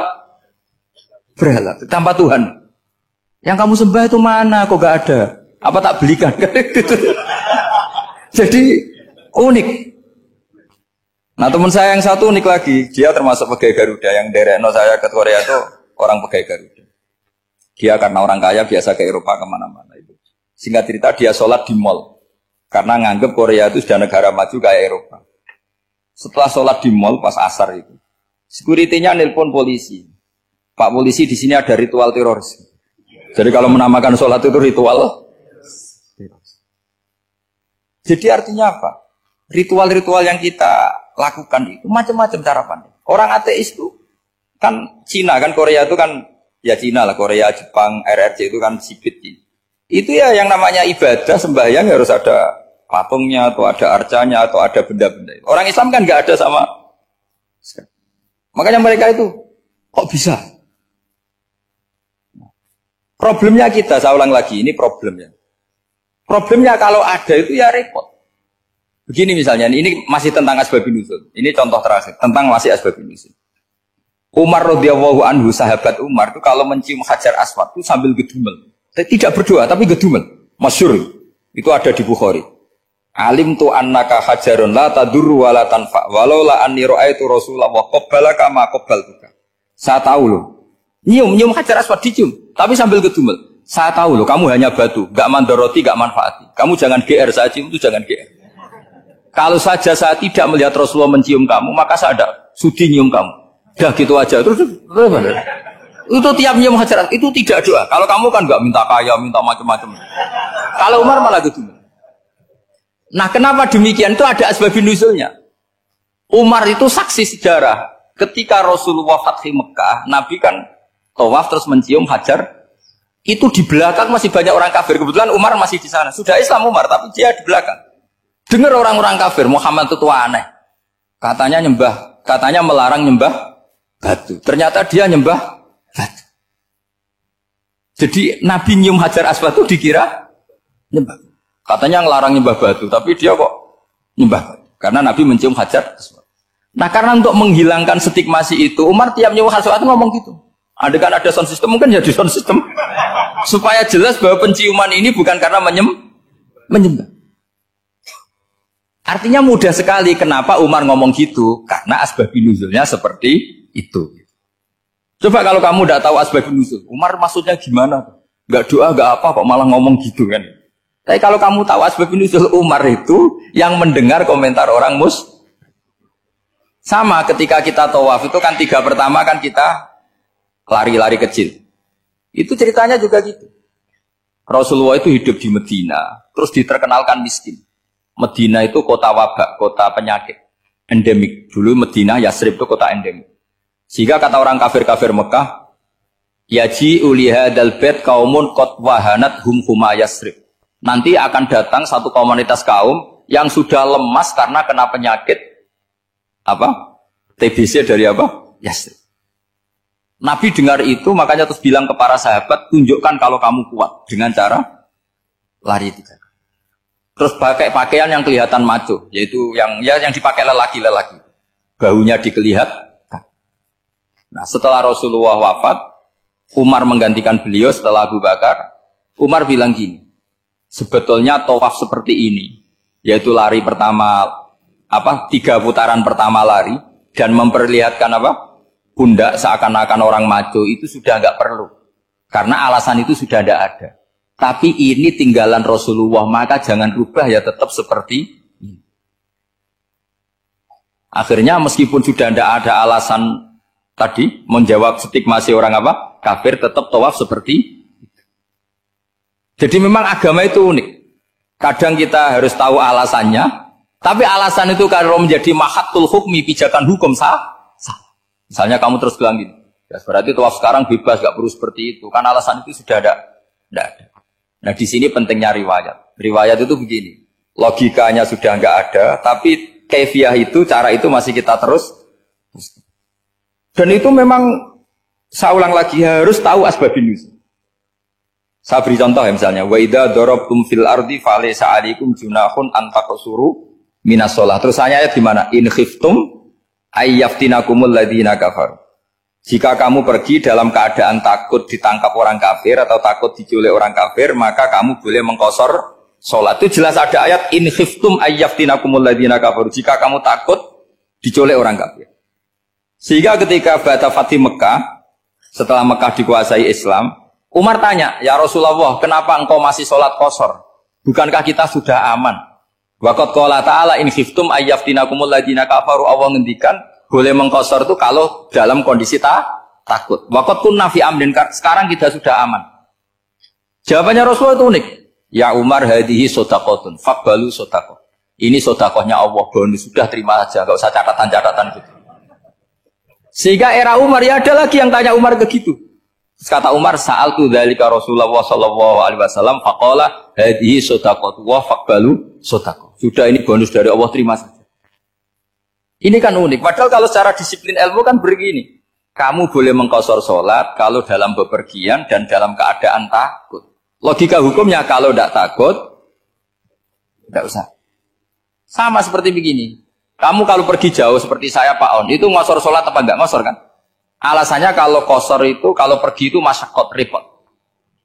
berhala, tanpa Tuhan. Yang kamu sembah itu mana? Kok gak ada? Apa tak belikan? Jadi unik. Nah teman saya yang satu unik lagi, dia termasuk pegawai Garuda yang derekno saya ke Korea itu orang pegawai Garuda. Dia karena orang kaya biasa ke Eropa kemana-mana itu. Singkat cerita dia sholat di mall karena nganggep Korea itu sudah negara maju kayak Eropa. Setelah sholat di mall pas asar itu, security-nya nelpon polisi. Pak polisi di sini ada ritual teroris. Jadi kalau menamakan sholat itu ritual teroris. Jadi artinya apa? Ritual-ritual yang kita lakukan itu macam-macam cara pandang. Orang ateis itu kan Cina kan Korea itu kan ya Cina lah, Korea, Jepang, RRC itu kan sipit. Itu ya yang namanya ibadah sembahyang harus ada patungnya atau ada arcanya atau ada benda-benda. Orang Islam kan nggak ada sama. Makanya mereka itu kok bisa? Problemnya kita, saya ulang lagi, ini problemnya. Problemnya kalau ada itu ya repot. Begini misalnya, ini masih tentang asbabun nuzul. Ini contoh terakhir tentang masih asbabun nuzul. Umar radhiyallahu anhu, sahabat Umar itu kalau mencium Hajar Aswad itu sambil gedumel. Tidak berdoa tapi gedumel. Masyhur. Itu ada di Bukhari. Alim tu annaka hajarun la tadurru wa la tanfa walau la anni ra'aitu Rasulullah wa qabbalaka ma qabbaltuka. Saya tahu loh. Nyium Hajar Aswad dicium tapi sambil gedumel. Saya tahu loh kamu hanya batu, enggak mandoroti, enggak manfaati. Kamu jangan GR, saya cium itu jangan GR. Kalau saja saya tidak melihat Rasulullah mencium kamu, maka saya ada sudi nyium kamu. Dah gitu aja. Terus itu tiap nyium Hajar itu tidak doa. Kalau kamu kan enggak minta kaya, minta macam-macam. Kalau Umar malah gitu. Nah, kenapa demikian? Itu ada asbabun nuzulnya. Umar itu saksi sejarah. Ketika Rasulullah Fathi Mekah, Nabi kan tawaf terus mencium Hajar. Itu di belakang masih banyak orang kafir. Kebetulan Umar masih di sana. Sudah Islam Umar, tapi dia di belakang. Dengar orang-orang kafir, Muhammad itu aneh. Katanya melarang nyembah batu. Ternyata dia nyembah batu. Jadi Nabi nyium Hajar Aswad itu dikira nyembah. Katanya ngelarang nyembah batu, tapi dia kok nyembah batu. Karena Nabi mencium Hajar Aswad. Nah karena untuk menghilangkan stigmasi itu, Umar tiap nyium Hajar Aswad itu ngomong gitu. Kan ada sound system, mungkin jadi sound system. Supaya jelas bahwa penciuman ini bukan karena menyembah. Artinya mudah sekali kenapa Umar ngomong gitu. Karena asbabun nuzulnya seperti itu. Coba kalau kamu tidak tahu asbabun nuzul, Umar maksudnya gimana? Gak doa, gak apa kok malah ngomong gitu kan. Tapi kalau kamu tahu asbabun nuzul Umar itu yang mendengar komentar orang sama ketika kita tawaf itu kan 3 pertama kan kita lari-lari kecil. Itu ceritanya juga gitu. Rasulullah itu hidup di Medina, terus diterkenalkan miskin. Medina itu kota wabak, kota penyakit, endemik. Dulu Medina, Yasrib itu kota endemik. Sehingga kata orang kafir-kafir Mekah, yaji ulihadal bait kaumun qad wahanat huma Yasrib. Nanti akan datang satu komunitas kaum yang sudah lemas karena kena penyakit TBC dari Yasrib. Nabi dengar itu, makanya terus bilang ke para sahabat, tunjukkan kalau kamu kuat dengan cara lari 3 kali. Terus pakai pakaian yang kelihatan maco, yaitu yang dipakai lelaki-lelaki. Bahunya dikelihatan. Nah, setelah Rasulullah wafat, Umar menggantikan beliau setelah Abu Bakar. Umar bilang gini, sebetulnya tawaf seperti ini, yaitu lari pertama 3 putaran pertama lari dan memperlihatkan pundak seakan-akan orang maco itu sudah enggak perlu. Karena alasan itu sudah tidak ada. Tapi ini tinggalan Rasulullah, maka jangan rubah ya tetap seperti ini. Akhirnya meskipun sudah tidak ada alasan tadi menjawab stigmasi orang kafir, tetap tawaf seperti itu. Jadi memang agama itu unik. Kadang kita harus tahu alasannya, tapi alasan itu kalau menjadi mahatul hukmi, pijakan hukum sah. Misalnya kamu terus bilang gini, Berarti tawaf sekarang bebas, nggak perlu seperti itu. Kan alasan itu sudah ada. Tidak ada. Nah di sini pentingnya riwayat. Riwayat itu begini. Logikanya sudah nggak ada, tapi kaifiah itu, cara itu masih kita terus. Dan itu memang saya ulang lagi harus tahu asbabun nuzul. Saya beri contoh ya misalnya, wa idza darabtum fil ardi falaysa 'alaikum junahun an taqsuru minas shalah. Terus ayat di mana? In khiftum ayyaftinakumul ladzina kafaru. Jika kamu pergi dalam keadaan takut ditangkap orang kafir atau takut diculik orang kafir, maka kamu boleh mengqasar salat. Itu jelas ada ayat in khiftum ayyaftinakumul ladzina kafaru. Jika kamu takut diculik orang kafir. Sehingga ketika ba'da Fatih Mekah, setelah Mekah dikuasai Islam, Umar tanya, "Ya Rasulullah, kenapa engkau masih salat qasar? Bukankah kita sudah aman?" Waqad qala ta'ala in khiftum ayyaftinakumul ladzina kafaru. Allah ngendikan boleh mengqasar itu kalau dalam kondisi takut. Waqad kunna fi amrin, sekarang kita sudah aman. Jawabannya Rasulullah itu unik. Ya Umar, hadhihi shadaqatun faqbalu shadaqah. Ini sedekahnya Allah, bonus sudah terima saja, enggak usah catatan-catatan gitu. Sehingga era Umar ya ada lagi yang tanya Umar begitu. Terus kata Umar, sa'altu dzalika Rasulullah sallallahu alaihi wasallam faqala hadhihi shadaqatu wa faqbalu shadaqah. Sudah ini bonus dari Allah, terima saja. Ini kan unik. Padahal kalau secara disiplin ilmu kan begini. Kamu boleh mengqasar sholat kalau dalam bepergian dan dalam keadaan takut. Logika hukumnya kalau tidak takut, tidak usah. Sama seperti begini. Kamu kalau pergi jauh seperti saya Pak On, itu ngosor sholat apa enggak ngosor kan? Alasannya kalau kosor itu, kalau pergi itu masyakot, repot.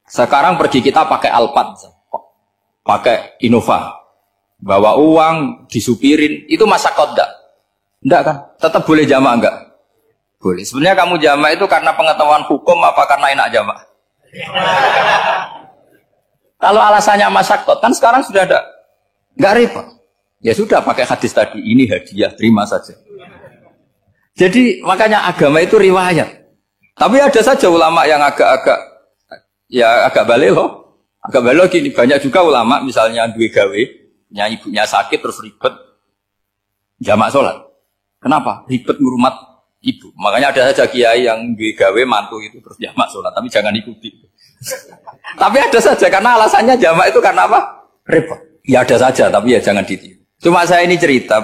Sekarang pergi kita pakai Alphard, pakai Innova. Bawa uang, disupirin, itu masyakot enggak? Enggak kan? Tetap boleh jamaah enggak? Boleh. Sebenarnya kamu jamaah itu karena pengetahuan hukum apa karena enak jamaah? Kalau alasannya masyakot, kan sekarang sudah ada. Enggak repot. Ya sudah pakai hadis tadi, ini hadiah, terima saja. Jadi makanya agama itu riwayat. Tapi ada saja ulama yang agak balik loh. Agak balik gini, banyak juga ulama misalnya duwe gawe, ibunya sakit terus ribet jamak sholat. Kenapa? Ribet ngurmat ibu. Makanya ada saja kiai yang duwe gawe mantu itu terus jamak sholat, tapi jangan ikuti. Tapi ada saja karena alasannya jamak itu karena apa? Repot. Ya ada saja, tapi ya jangan ditiru. Cuma saya ini cerita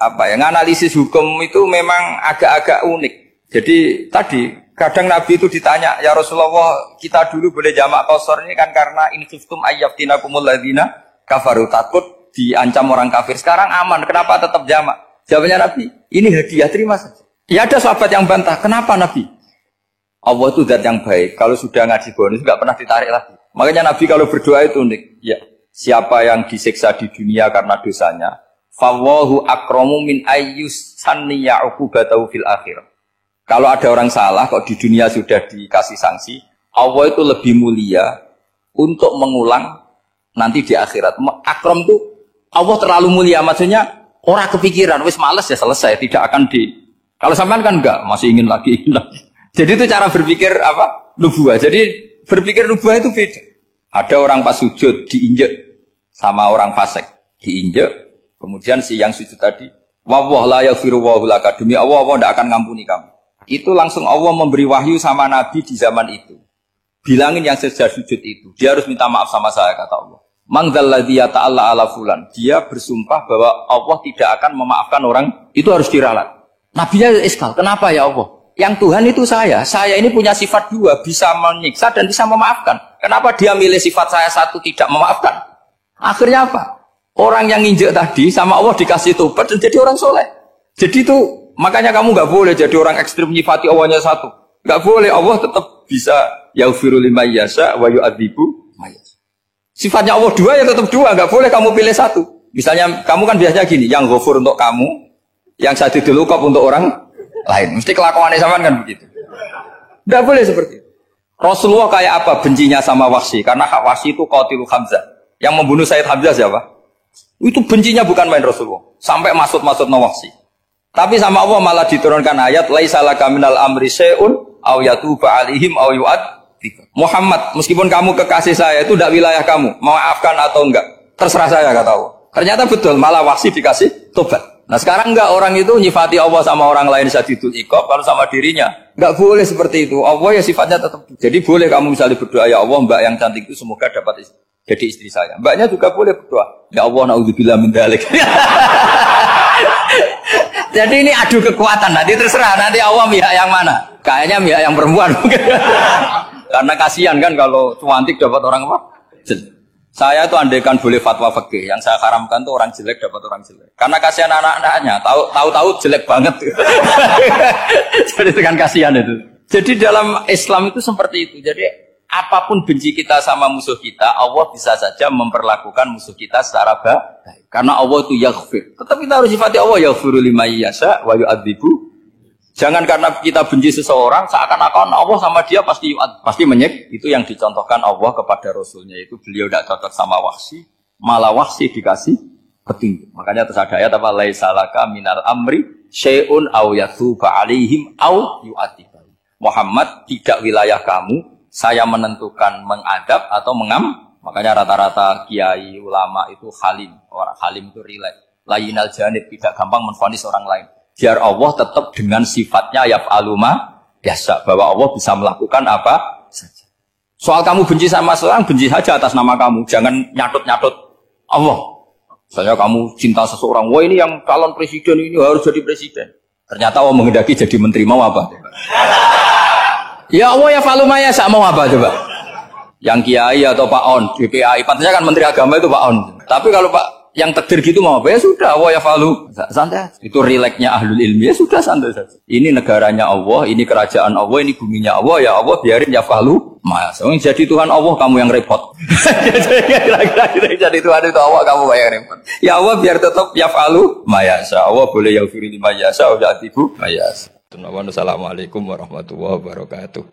analisis hukum itu memang agak-agak unik. Jadi tadi kadang Nabi itu ditanya, ya Rasulullah, kita dulu boleh jamak qasar ini kan karena in khiftum ayyaftinakumul ladzina kafaru, takut diancam orang kafir. Sekarang aman, kenapa tetap jamak? Jawabannya Nabi, ini hadiah, terima saja. Ya ada sahabat yang bantah, kenapa Nabi? Allah itu zat yang baik. Kalau sudah ngaji bonus nggak pernah ditarik lagi. Makanya Nabi kalau berdoa itu unik. Ya. Siapa yang disiksa di dunia karena dosanya, fawahu akramu min ayyus sanniya uqubatahu fil akhirah. Kalau ada orang salah kok di dunia sudah dikasih sanksi, Allah itu lebih mulia untuk mengulang nanti di akhirat. Akram itu Allah terlalu mulia, maksudnya orang kepikiran wis males ya selesai, tidak akan di. Kalau sampean kan enggak, masih ingin lagi. Jadi itu cara berpikir apa? Nubuwah. Jadi berpikir nubuwah itu beda. Ada orang pas sujud diinjek sama orang fasik, diinjek, kemudian si yang sujud tadi, wallah la yaghfiru wa laka, demi Allah tidak akan ngampuni kamu. Itu langsung Allah memberi wahyu sama Nabi di zaman itu. Bilangin yang sejak sujud itu, dia harus minta maaf sama saya, kata Allah. Mangdzalladzi yata'alla ala fulan, dia bersumpah bahwa Allah tidak akan memaafkan orang, itu harus diralat. Nabinya iskal, kenapa ya Allah? Yang Tuhan itu saya ini punya sifat dua, bisa menyiksa dan bisa memaafkan. Kenapa dia milih sifat saya satu tidak memaafkan? Akhirnya apa? Orang yang nginjek tadi sama Allah dikasih tobat dan jadi orang soleh. Jadi itu makanya kamu nggak boleh jadi orang ekstrim nyifati Allahnya satu. Nggak boleh, Allah tetap bisa yaghfiru liman yasha wa yu'adzibu man yasha. Sifatnya Allah dua ya tetap dua, nggak boleh kamu pilih satu. Misalnya kamu kan biasanya gini, yang ghafur untuk kamu, yang sadidul uqab untuk orang lain. Mesti kelakuannya sama kan begitu. Nggak boleh seperti itu. Rasulullah kayak apa bencinya sama Wahsy? Karena Wahsy itu qatilu Hamzah. Yang membunuh Sayyid Hamzah siapa? Itu bencinya bukan main Rasulullah. Sampai maksud-maksud Wahsy. Tapi sama Allah malah diturunkan ayat laisa laka minal amri syai'un aw yatuba alaihim aw yu'adzib. Muhammad, meskipun kamu kekasih saya itu tidak wilayah kamu, maafkan atau enggak, terserah saya, kata Allah. Ternyata betul, malah Wahsy dikasih tobat. Nah sekarang enggak, orang itu nyifati Allah sama orang lain syadidul iqab, kalau sama dirinya enggak boleh seperti itu. Allah ya sifatnya tetap. Jadi boleh kamu misalnya berdoa, ya Allah mbak yang cantik itu semoga dapat jadi istri saya. Mbaknya juga boleh berdoa, ya Allah naudzubillah min dzalik. Jadi ini adu kekuatan, nanti terserah nanti Allah pihak yang mana. Kayaknya pihak yang perempuan. Karena kasihan kan kalau cantik dapat orang apa? Saya itu andaikan boleh fatwa fikih, yang saya haramkan tuh orang jelek dapat orang jelek. Karena kasihan anak-anaknya, tahu-tahu jelek banget. Jadi itu kan kasihan itu. Jadi dalam Islam itu seperti itu. Jadi apapun benci kita sama musuh kita, Allah bisa saja memperlakukan musuh kita secara baik. Karena Allah itu yaghfir. Tetap kita harus sifati Allah yaghfiru liman yasha wa yu'adzibu. Jangan karena kita benci seseorang seakan-akan Allah sama dia pasti menyek. Itu yang dicontohkan Allah kepada Rasulnya, itu beliau tidak cocok sama Wahsy, malah Wahsy dikasih petunjuk. Makanya terus ada ayat apa, laisa laka minal amri syai'un aw yatuba alaihim aw yu'adzibahum. Muhammad, tidak wilayah kamu saya menentukan mengadab atau mengam. Makanya rata-rata kiai ulama itu halim. Orang halim itu rileks, layinal janib, tidak gampang menvonis orang lain. Biar Allah tetap dengan sifatnya yaf'alu ma yasha, bahwa Allah bisa melakukan apa saja. Soal kamu benci sama seorang, benci saja atas nama kamu, jangan nyatut-nyatut Allah. Misalnya kamu cinta seseorang, wah ini yang calon presiden ini harus jadi presiden. Ternyata Allah menghendaki jadi menteri, mau apa? Ya Allah yaf'alu ma yasha, mau apa coba? Yang kiai atau Pak On, DPAI, pantasnya kan menteri agama itu Pak On. Tapi kalau Pak yang takdir gitu mau apa? Ya sudah, Allah ya falu. Santai. Itu rileksnya ahlul ilmi, ya sudah santai saja. Ini negaranya Allah, ini kerajaan Allah, ini buminya Allah, ya Allah biarin ya falu. Mas, jadi Tuhan Allah kamu yang repot. Jadi Tuhan itu Allah kamu yang repot. Ya Allah biar tetap ya falu. Mayasa Allah boleh ya firli mayasa wa yatibu mayasa. Assalamualaikum warahmatullahi wabarakatuh.